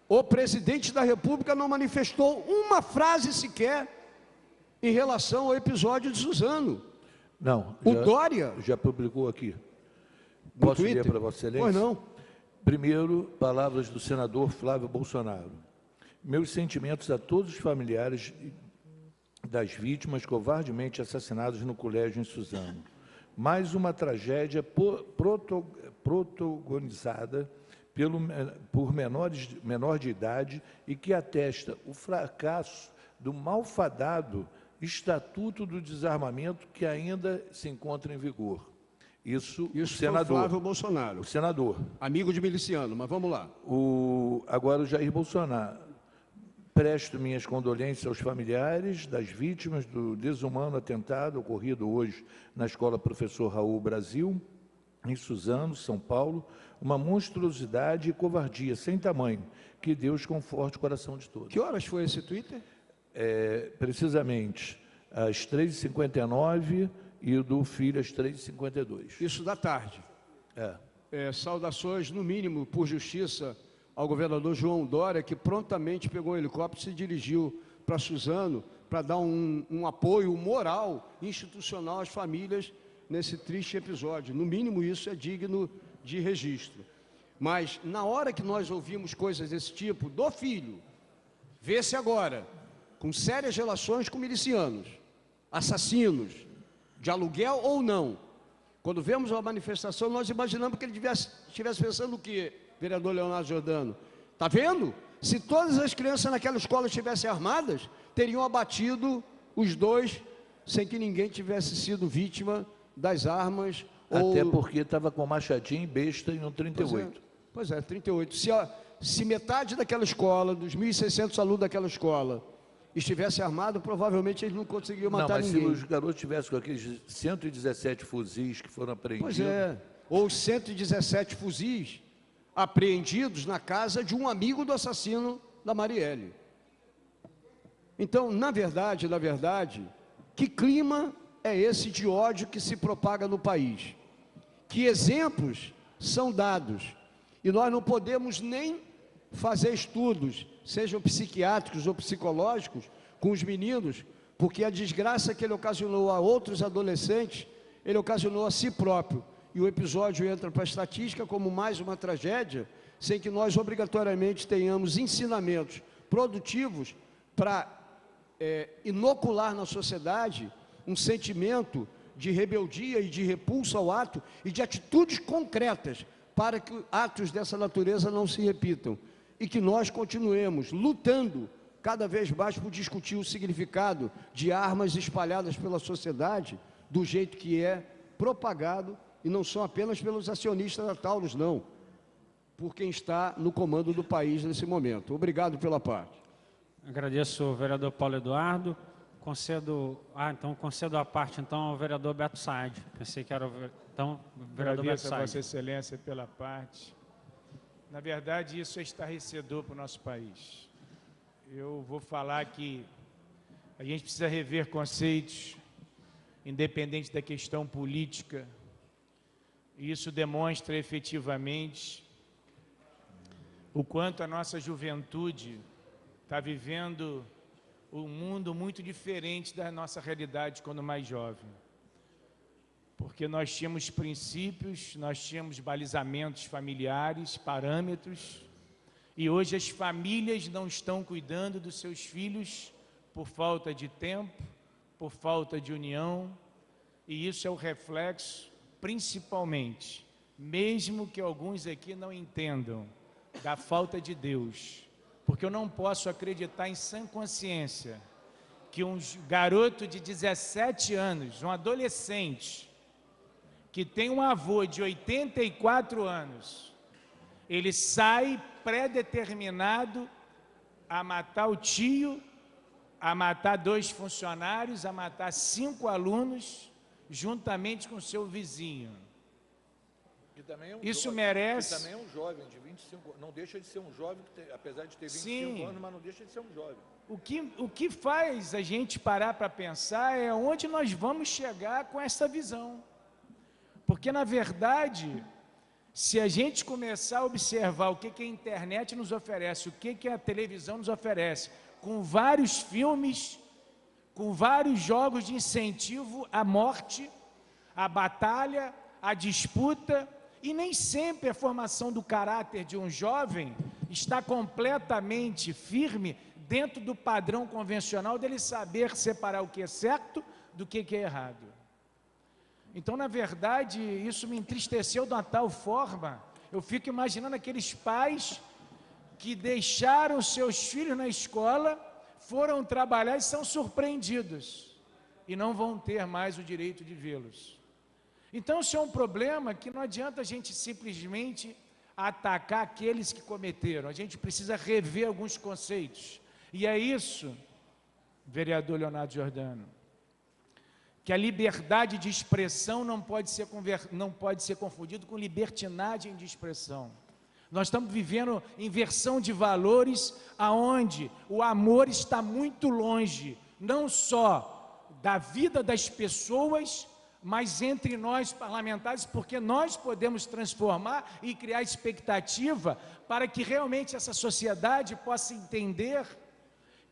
O presidente da República não manifestou uma frase sequer em relação ao episódio de Suzano. Não. O Dória já publicou aqui. no Posso ler Twitter. para Vossa Excelência? Pois não. Primeiro, palavras do senador Flávio Bolsonaro. Meus sentimentos a todos os familiares das vítimas covardemente assassinadas no colégio em Suzano. Mais uma tragédia protagonizada por menor de idade e que atesta o fracasso do malfadado Estatuto do Desarmamento que ainda se encontra em vigor. Isso o senador. Flávio Bolsonaro, O senador. amigo de miliciano, mas vamos lá. Agora o Jair Bolsonaro. Presto minhas condolências aos familiares das vítimas do desumano atentado ocorrido hoje na Escola Professor Raul Brasil, em Suzano, São Paulo, uma monstruosidade e covardia sem tamanho. Que Deus conforte o coração de todos. Que horas foi esse Twitter? Precisamente às 3h59 e o do filho às 3h52. Isso da tarde. Saudações, no mínimo, por justiça, ao governador João Dória, que prontamente pegou o helicóptero e se dirigiu para Suzano para dar um apoio moral, institucional às famílias nesse triste episódio. No mínimo, isso é digno de registro. Mas, na hora que nós ouvimos coisas desse tipo, do filho, vê-se agora, com sérias relações com milicianos, assassinos, de aluguel ou não. Quando vemos uma manifestação, nós imaginamos que ele estivesse pensando o quê, vereador Leonardo Giordano? Está vendo? Se todas as crianças naquela escola estivessem armadas, teriam abatido os dois, sem que ninguém tivesse sido vítima das armas Até porque estava com machadinho e besta em um 38. Pois é, 38. Se metade daquela escola, dos 1.600 alunos daquela escola, estivesse armado, provavelmente eles não conseguiam matar mas ninguém. se os garotos tivessem com aqueles 117 fuzis que foram apreendidos... Pois é, ou os 117 fuzis apreendidos na casa de um amigo do assassino da Marielle. Então, na verdade, que clima é esse de ódio que se propaga no país? Que exemplos são dados? E nós não podemos nem fazer estudos, sejam psiquiátricos ou psicológicos, com os meninos, porque a desgraça que ele ocasionou a outros adolescentes, ele ocasionou a si próprio. E o episódio entra para a estatística como mais uma tragédia, sem que nós obrigatoriamente tenhamos ensinamentos produtivos para inocular na sociedade um sentimento de rebeldia e de repulsa ao ato e de atitudes concretas para que atos dessa natureza não se repitam e que nós continuemos lutando cada vez mais por discutir o significado de armas espalhadas pela sociedade do jeito que é propagado, e não são apenas pelos acionistas da Taurus, não, por quem está no comando do país nesse momento. Obrigado pela parte. Agradeço ao vereador Paulo Eduardo. Concedo a parte, então, ao vereador Beto Saad. Pensei que era o vereador Beto Saad. Agradeço a Vossa Excelência pela parte. Na verdade, isso é estarrecedor para o nosso país. Eu vou falar que a gente precisa rever conceitos, independente da questão política. E isso demonstra efetivamente o quanto a nossa juventude está vivendo um mundo muito diferente da nossa realidade quando mais jovem. Porque nós tínhamos princípios, nós tínhamos balizamentos familiares, parâmetros, e hoje as famílias não estão cuidando dos seus filhos por falta de tempo, por falta de união, e isso é o reflexo, principalmente, mesmo que alguns aqui não entendam, da falta de Deus. Porque eu não posso acreditar em sã consciência que um garoto de 17 anos, um adolescente, que tem um avô de 84 anos, ele sai pré-determinado a matar o tio, a matar 2 funcionários, a matar 5 alunos, juntamente com seu vizinho. Isso merece... Que também é um jovem de 25 anos, não deixa de ser um jovem, apesar de ter 25 anos, mas não deixa de ser um jovem. O que faz a gente parar para pensar é onde nós vamos chegar com essa visão. Porque, na verdade, se a gente começar a observar o que a internet nos oferece, o que a televisão nos oferece, com vários filmes, com vários jogos de incentivo à morte, à batalha, à disputa, e nem sempre a formação do caráter de um jovem está completamente firme dentro do padrão convencional dele saber separar o que é certo do que é errado. Então, na verdade, isso me entristeceu de uma tal forma, eu fico imaginando aqueles pais que deixaram seus filhos na escola, foram trabalhar e são surpreendidos, e não vão ter mais o direito de vê-los. Então, isso é um problema que não adianta a gente simplesmente atacar aqueles que cometeram, a gente precisa rever alguns conceitos. E é isso, vereador Leonardo Giordano, que a liberdade de expressão não pode ser confundido com libertinagem de expressão. Nós estamos vivendo inversão de valores, aonde o amor está muito longe, não só da vida das pessoas, mas entre nós parlamentares, porque nós podemos transformar e criar expectativa para que realmente essa sociedade possa entender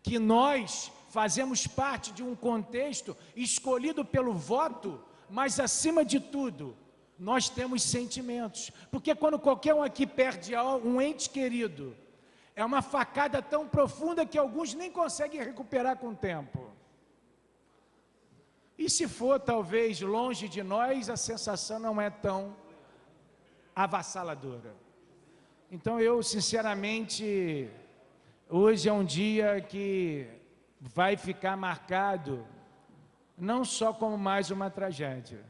que nós fazemos parte de um contexto escolhido pelo voto, mas acima de tudo, nós temos sentimentos, porque quando qualquer um aqui perde um ente querido, é uma facada tão profunda que alguns nem conseguem recuperar com o tempo. E se for talvez longe de nós, a sensação não é tão avassaladora. Então eu sinceramente, hoje é um dia que vai ficar marcado não só como mais uma tragédia,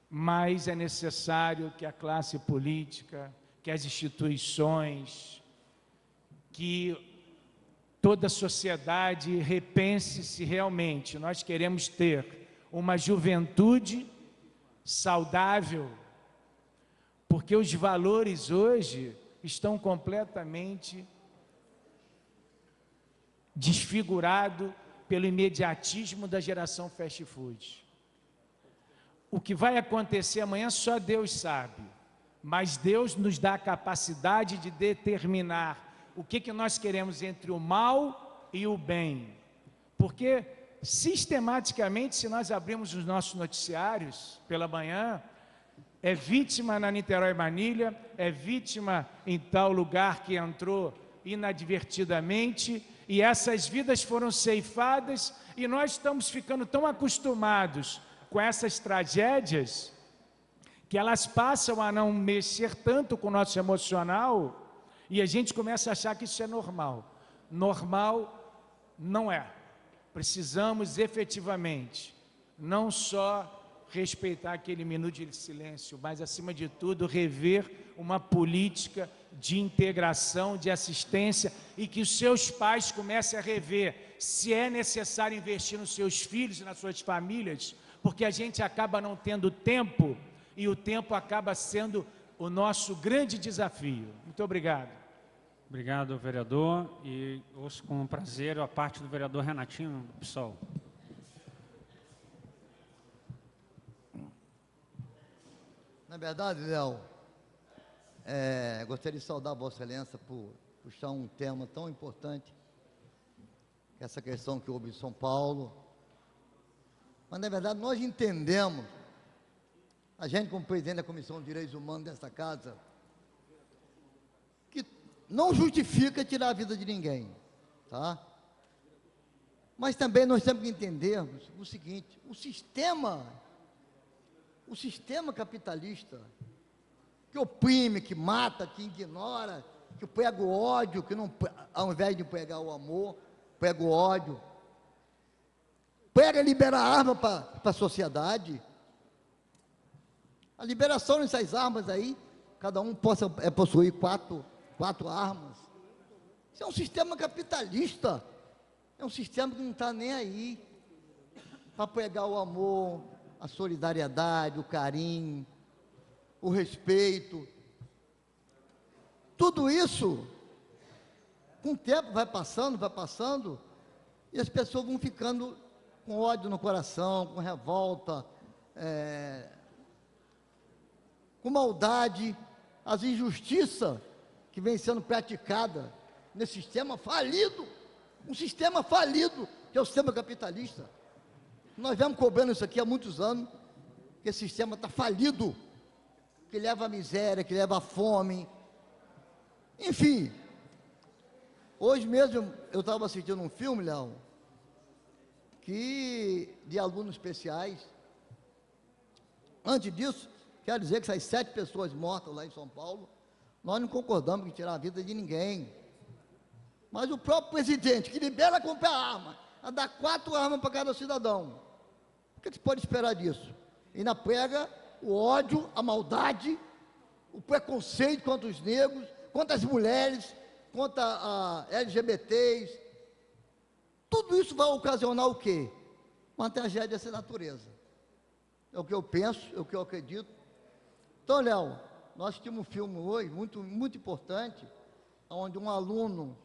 mas é necessário que a classe política, que as instituições, que toda a sociedade repense se realmente nós queremos ter uma juventude saudável, porque os valores hoje estão completamente desfigurados pelo imediatismo da geração fast food. O que vai acontecer amanhã só Deus sabe, mas Deus nos dá a capacidade de determinar o que nós queremos entre o mal e o bem. Porque, sistematicamente, se nós abrirmos os nossos noticiários pela manhã, é vítima na Niterói Manilha, é vítima em tal lugar que entrou inadvertidamente, e essas vidas foram ceifadas, e nós estamos ficando tão acostumados com essas tragédias, que elas passam a não mexer tanto com o nosso emocional, e a gente começa a achar que isso é normal. Normal não é. Precisamos efetivamente, não só respeitar aquele minuto de silêncio, mas acima de tudo rever uma política de integração, de assistência, e que os seus pais comecem a rever se é necessário investir nos seus filhos e nas suas famílias, porque a gente acaba não tendo tempo, e o tempo acaba sendo o nosso grande desafio. Muito obrigado. Obrigado, vereador. E ouço com prazer a parte do vereador Renatinho, do PSOL. Na verdade, Léo, gostaria de saudar a Vossa Excelência por puxar um tema tão importante, que é essa questão que houve em São Paulo. Mas, na verdade, nós entendemos, a gente como presidente da Comissão de Direitos Humanos dessa casa, que não justifica tirar a vida de ninguém, tá? Mas também nós temos que entendermos o seguinte: o sistema capitalista, que oprime, que mata, que ignora, que prega o ódio, que não, ao invés de pregar o amor, prega o ódio, prega liberar arma para a sociedade. A liberação dessas armas aí, cada um possa possuir quatro armas. Isso é um sistema capitalista, é um sistema que não está nem aí para pregar o amor, a solidariedade, o carinho, o respeito. Tudo isso, com o tempo vai passando, e as pessoas vão ficando com ódio no coração, com revolta, com maldade, as injustiças que vem sendo praticada nesse sistema falido, um sistema falido, que é o sistema capitalista. Nós vemos cobrando isso aqui há muitos anos, que esse sistema está falido, que leva à miséria, que leva à fome. Enfim, hoje mesmo eu estava assistindo um filme, Léo, de alunos especiais. Antes disso, quero dizer que essas 7 pessoas mortas lá em São Paulo, nós não concordamos em tirar a vida de ninguém. Mas o próprio presidente, que libera comprar arma, a dar 4 armas para cada cidadão, o que se pode esperar disso? E ainda prega o ódio, a maldade, o preconceito contra os negros, contra as mulheres, contra a LGBTs. Tudo isso vai ocasionar o quê? Uma tragédia dessa natureza. É o que eu penso, é o que eu acredito. Então, Léo, nós tínhamos um filme hoje, muito, muito importante, onde um aluno,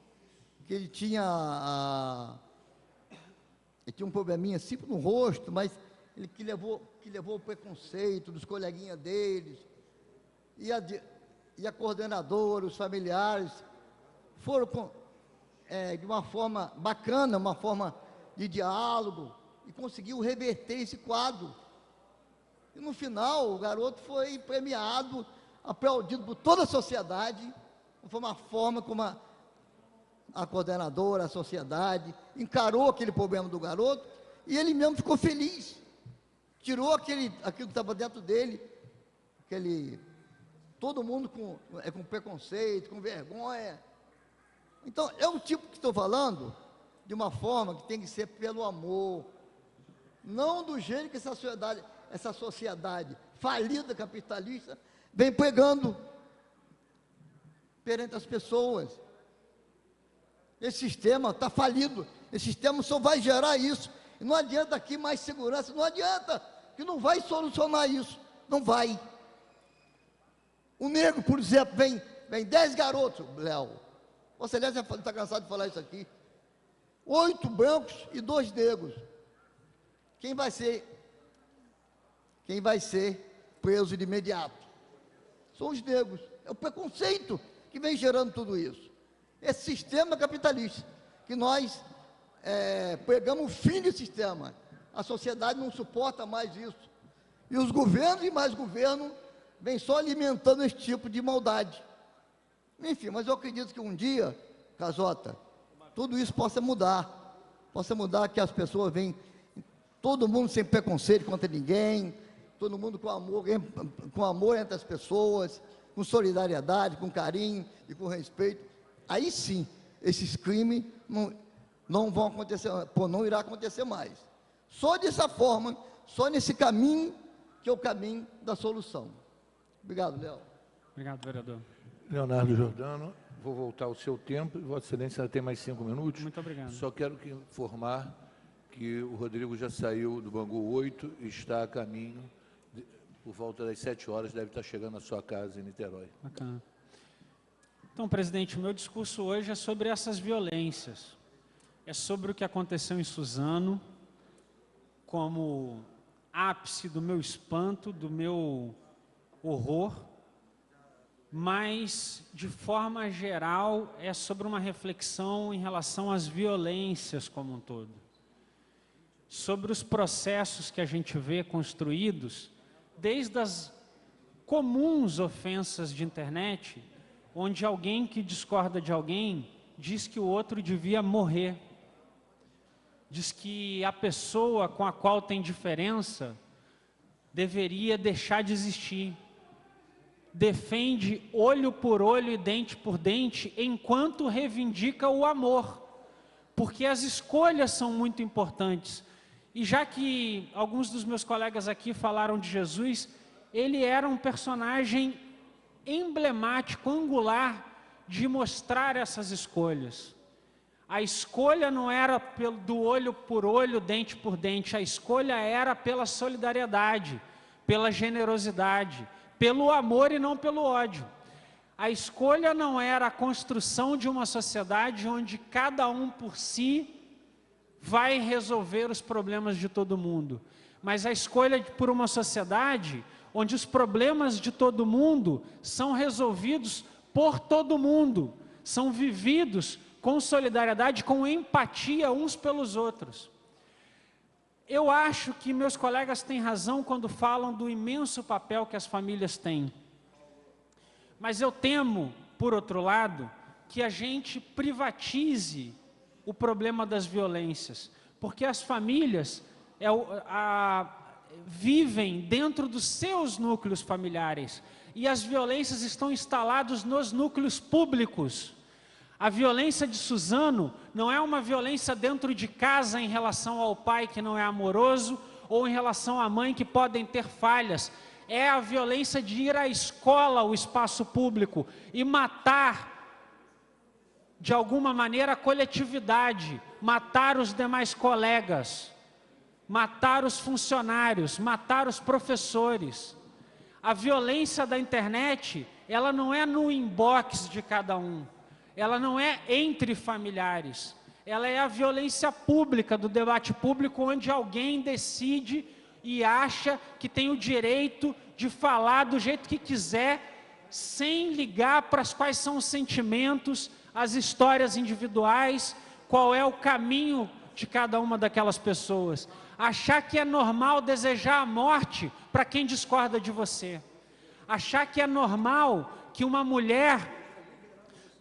que ele tinha um probleminha simples no rosto, mas ele que levou o preconceito dos coleguinhas deles, e a coordenadora, os familiares, foram de uma forma bacana, uma forma de diálogo, e conseguiu reverter esse quadro. E no final, o garoto foi premiado, aplaudido por toda a sociedade. Foi uma forma como a coordenadora, a sociedade, encarou aquele problema do garoto, e ele mesmo ficou feliz. Tirou aquilo que estava dentro dele, todo mundo com preconceito, com vergonha. Então, é o tipo que estou falando, de uma forma que tem que ser pelo amor, não do jeito que essa sociedade, essa sociedade falida capitalista vem pegando perante as pessoas. Esse sistema está falido, esse sistema só vai gerar isso, e não adianta aqui mais segurança, não adianta, que não vai solucionar isso, não vai. O negro, por exemplo, vem 10 garotos, Léo, você está cansado de falar isso aqui, 8 brancos e 2 negros, quem vai ser preso de imediato? São os negros, é o preconceito que vem gerando tudo isso. Esse sistema capitalista, que nós pegamos o fim desse sistema, a sociedade não suporta mais isso, e os governos e mais governos vêm só alimentando esse tipo de maldade. Enfim, mas eu acredito que um dia, Casota, tudo isso possa mudar, que as pessoas venham, todo mundo sem preconceito contra ninguém, todo mundo com amor entre as pessoas, com solidariedade, com carinho e com respeito. Aí sim, esses crimes não vão acontecer, não irá acontecer mais. Só dessa forma, só nesse caminho, que é o caminho da solução. Obrigado, Léo. Obrigado, vereador. Leonardo Giordano, vou voltar ao seu tempo, e Vossa Excelência tem mais 5 minutos. Muito obrigado. Só quero informar que o Rodrigo já saiu do Bangu 8 e está a caminho, por volta das 7 horas, deve estar chegando à sua casa em Niterói. Bacana. Então, presidente, o meu discurso hoje é sobre essas violências. É sobre o que aconteceu em Suzano, como ápice do meu espanto, do meu horror, mas, de forma geral, é sobre uma reflexão em relação às violências como um todo. Sobre os processos que a gente vê construídos, desde as comuns ofensas de internet, onde alguém que discorda de alguém diz que o outro devia morrer, diz que a pessoa com a qual tem diferença deveria deixar de existir, defende olho por olho e dente por dente, enquanto reivindica o amor, porque as escolhas são muito importantes. E já que alguns dos meus colegas aqui falaram de Jesus, ele era um personagem emblemático, angular, de mostrar essas escolhas. A escolha não era do olho por olho, dente por dente, a escolha era pela solidariedade, pela generosidade, pelo amor e não pelo ódio. A escolha não era a construção de uma sociedade onde cada um por si vai resolver os problemas de todo mundo, mas a escolha por uma sociedade onde os problemas de todo mundo são resolvidos por todo mundo, são vividos com solidariedade, com empatia uns pelos outros. Eu acho que meus colegas têm razão quando falam do imenso papel que as famílias têm. Mas eu temo, por outro lado, que a gente privatize o problema das violências, porque as famílias vivem dentro dos seus núcleos familiares e as violências estão instaladas nos núcleos públicos. A violência de Suzano não é uma violência dentro de casa em relação ao pai que não é amoroso ou em relação à mãe que podem ter falhas. É a violência de ir à escola, ao espaço público, e matar, de alguma maneira, a coletividade, matar os demais colegas, matar os funcionários, matar os professores. A violência da internet, ela não é no inbox de cada um. Ela não é entre familiares, ela é a violência pública, do debate público, onde alguém decide e acha que tem o direito de falar do jeito que quiser, sem ligar para quais são os sentimentos, as histórias individuais, qual é o caminho de cada uma daquelas pessoas. Achar que é normal desejar a morte para quem discorda de você. Achar que é normal que uma mulher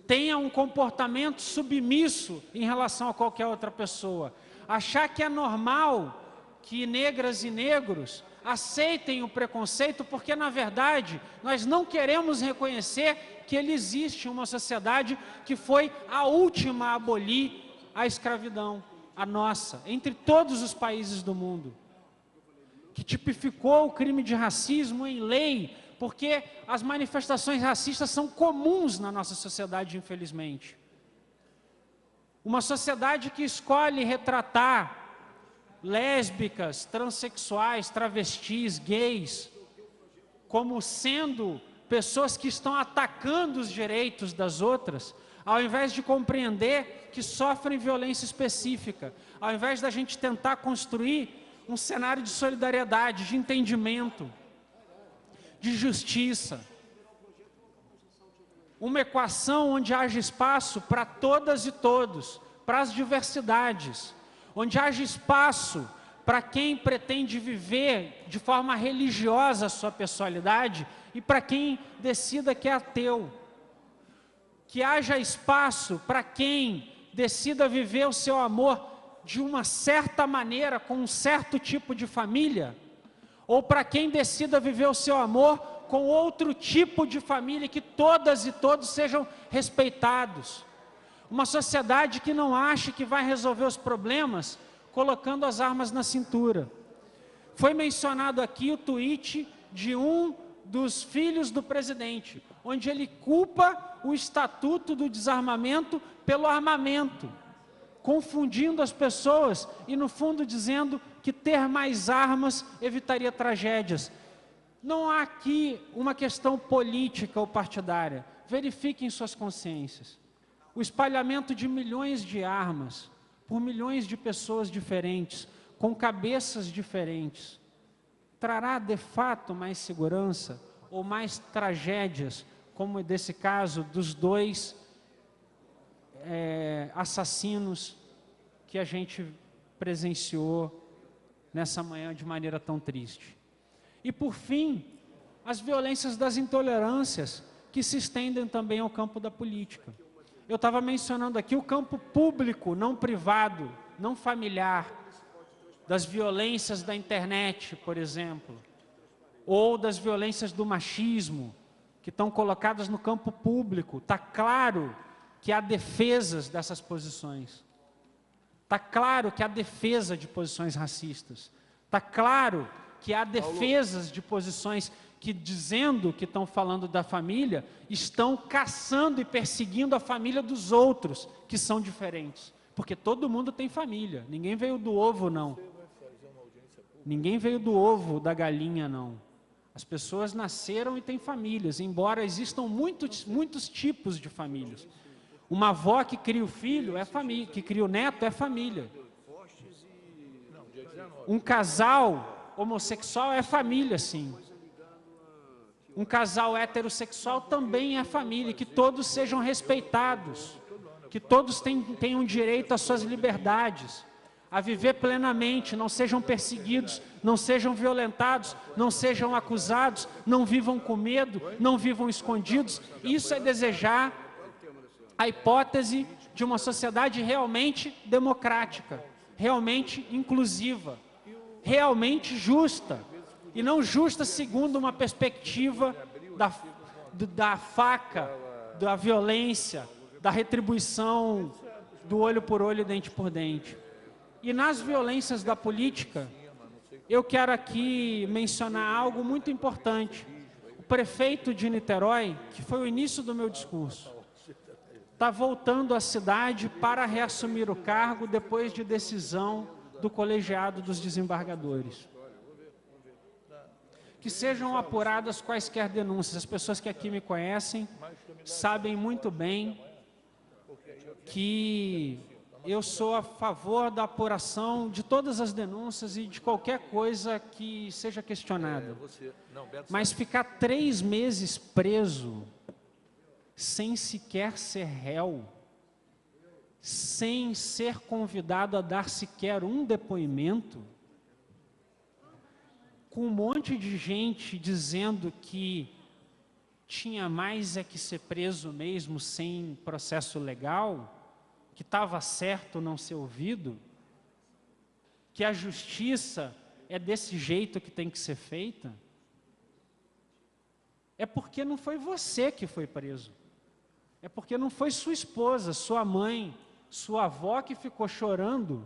tenha um comportamento submisso em relação a qualquer outra pessoa. Achar que é normal que negras e negros aceitem o preconceito, porque, na verdade, nós não queremos reconhecer que ele existe em uma sociedade que foi a última a abolir a escravidão, a nossa, entre todos os países do mundo. que tipificou o crime de racismo em lei, porque as manifestações racistas são comuns na nossa sociedade, infelizmente. Uma sociedade que escolhe retratar lésbicas, transexuais, travestis, gays, como sendo pessoas que estão atacando os direitos das outras, ao invés de compreender que sofrem violência específica, ao invés da gente tentar construir um cenário de solidariedade, de entendimento, de justiça, uma equação onde haja espaço para todas e todos, para as diversidades, onde haja espaço para quem pretende viver de forma religiosa a sua pessoalidade e para quem decida que é ateu. Que haja espaço para quem decida viver o seu amor de uma certa maneira, com um certo tipo de família, ou para quem decida viver o seu amor com outro tipo de família, que todas e todos sejam respeitados. Uma sociedade que não ache que vai resolver os problemas colocando as armas na cintura. Foi mencionado aqui o tweet de um dos filhos do presidente, onde ele culpa o Estatuto do Desarmamento pelo armamento, confundindo as pessoas e, no fundo, dizendo que ter mais armas evitaria tragédias. Não há aqui uma questão política ou partidária. Verifiquem suas consciências. O espalhamento de milhões de armas por milhões de pessoas diferentes, com cabeças diferentes, trará de fato mais segurança ou mais tragédias, como desse caso dos dois assassinos que a gente presenciou nessa manhã de maneira tão triste. E por fim, as violências das intolerâncias que se estendem também ao campo da política. Eu estava mencionando aqui o campo público, não privado, não familiar, das violências da internet, por exemplo, ou das violências do machismo, que estão colocadas no campo público. Está claro que há defesas dessas posições. Está claro que há defesa de posições racistas. Está claro que há defesas de posições que, dizendo que estão falando da família, estão caçando e perseguindo a família dos outros, que são diferentes. Porque todo mundo tem família. Ninguém veio do ovo, não. Ninguém veio do ovo da galinha, não. As pessoas nasceram e têm famílias, embora existam muitos tipos de famílias. Uma avó que cria o filho é família, que cria o neto é família. Um casal homossexual é família, sim. Um casal heterossexual também é família, que todos sejam respeitados, que todos tenham direito às suas liberdades, a viver plenamente, não sejam perseguidos, não sejam violentados, não sejam acusados, não vivam com medo, não vivam escondidos. Isso é desejar a hipótese de uma sociedade realmente democrática, realmente inclusiva, realmente justa, e não justa segundo uma perspectiva da faca, da violência, da retribuição do olho por olho, dente por dente. E nas violências da política, eu quero aqui mencionar algo muito importante. O prefeito de Niterói, que foi o início do meu discurso, está voltando à cidade para reassumir o cargo depois de decisão do colegiado dos desembargadores. Que sejam apuradas quaisquer denúncias. As pessoas que aqui me conhecem sabem muito bem que eu sou a favor da apuração de todas as denúncias e de qualquer coisa que seja questionada. Mas ficar 3 meses preso, sem sequer ser réu, sem ser convidado a dar sequer um depoimento, com um monte de gente dizendo que tinha mais é que ser preso mesmo sem processo legal, que estava certo não ser ouvido, que a justiça é desse jeito que tem que ser feita, é porque não foi você que foi preso. É porque não foi sua esposa, sua mãe, sua avó que ficou chorando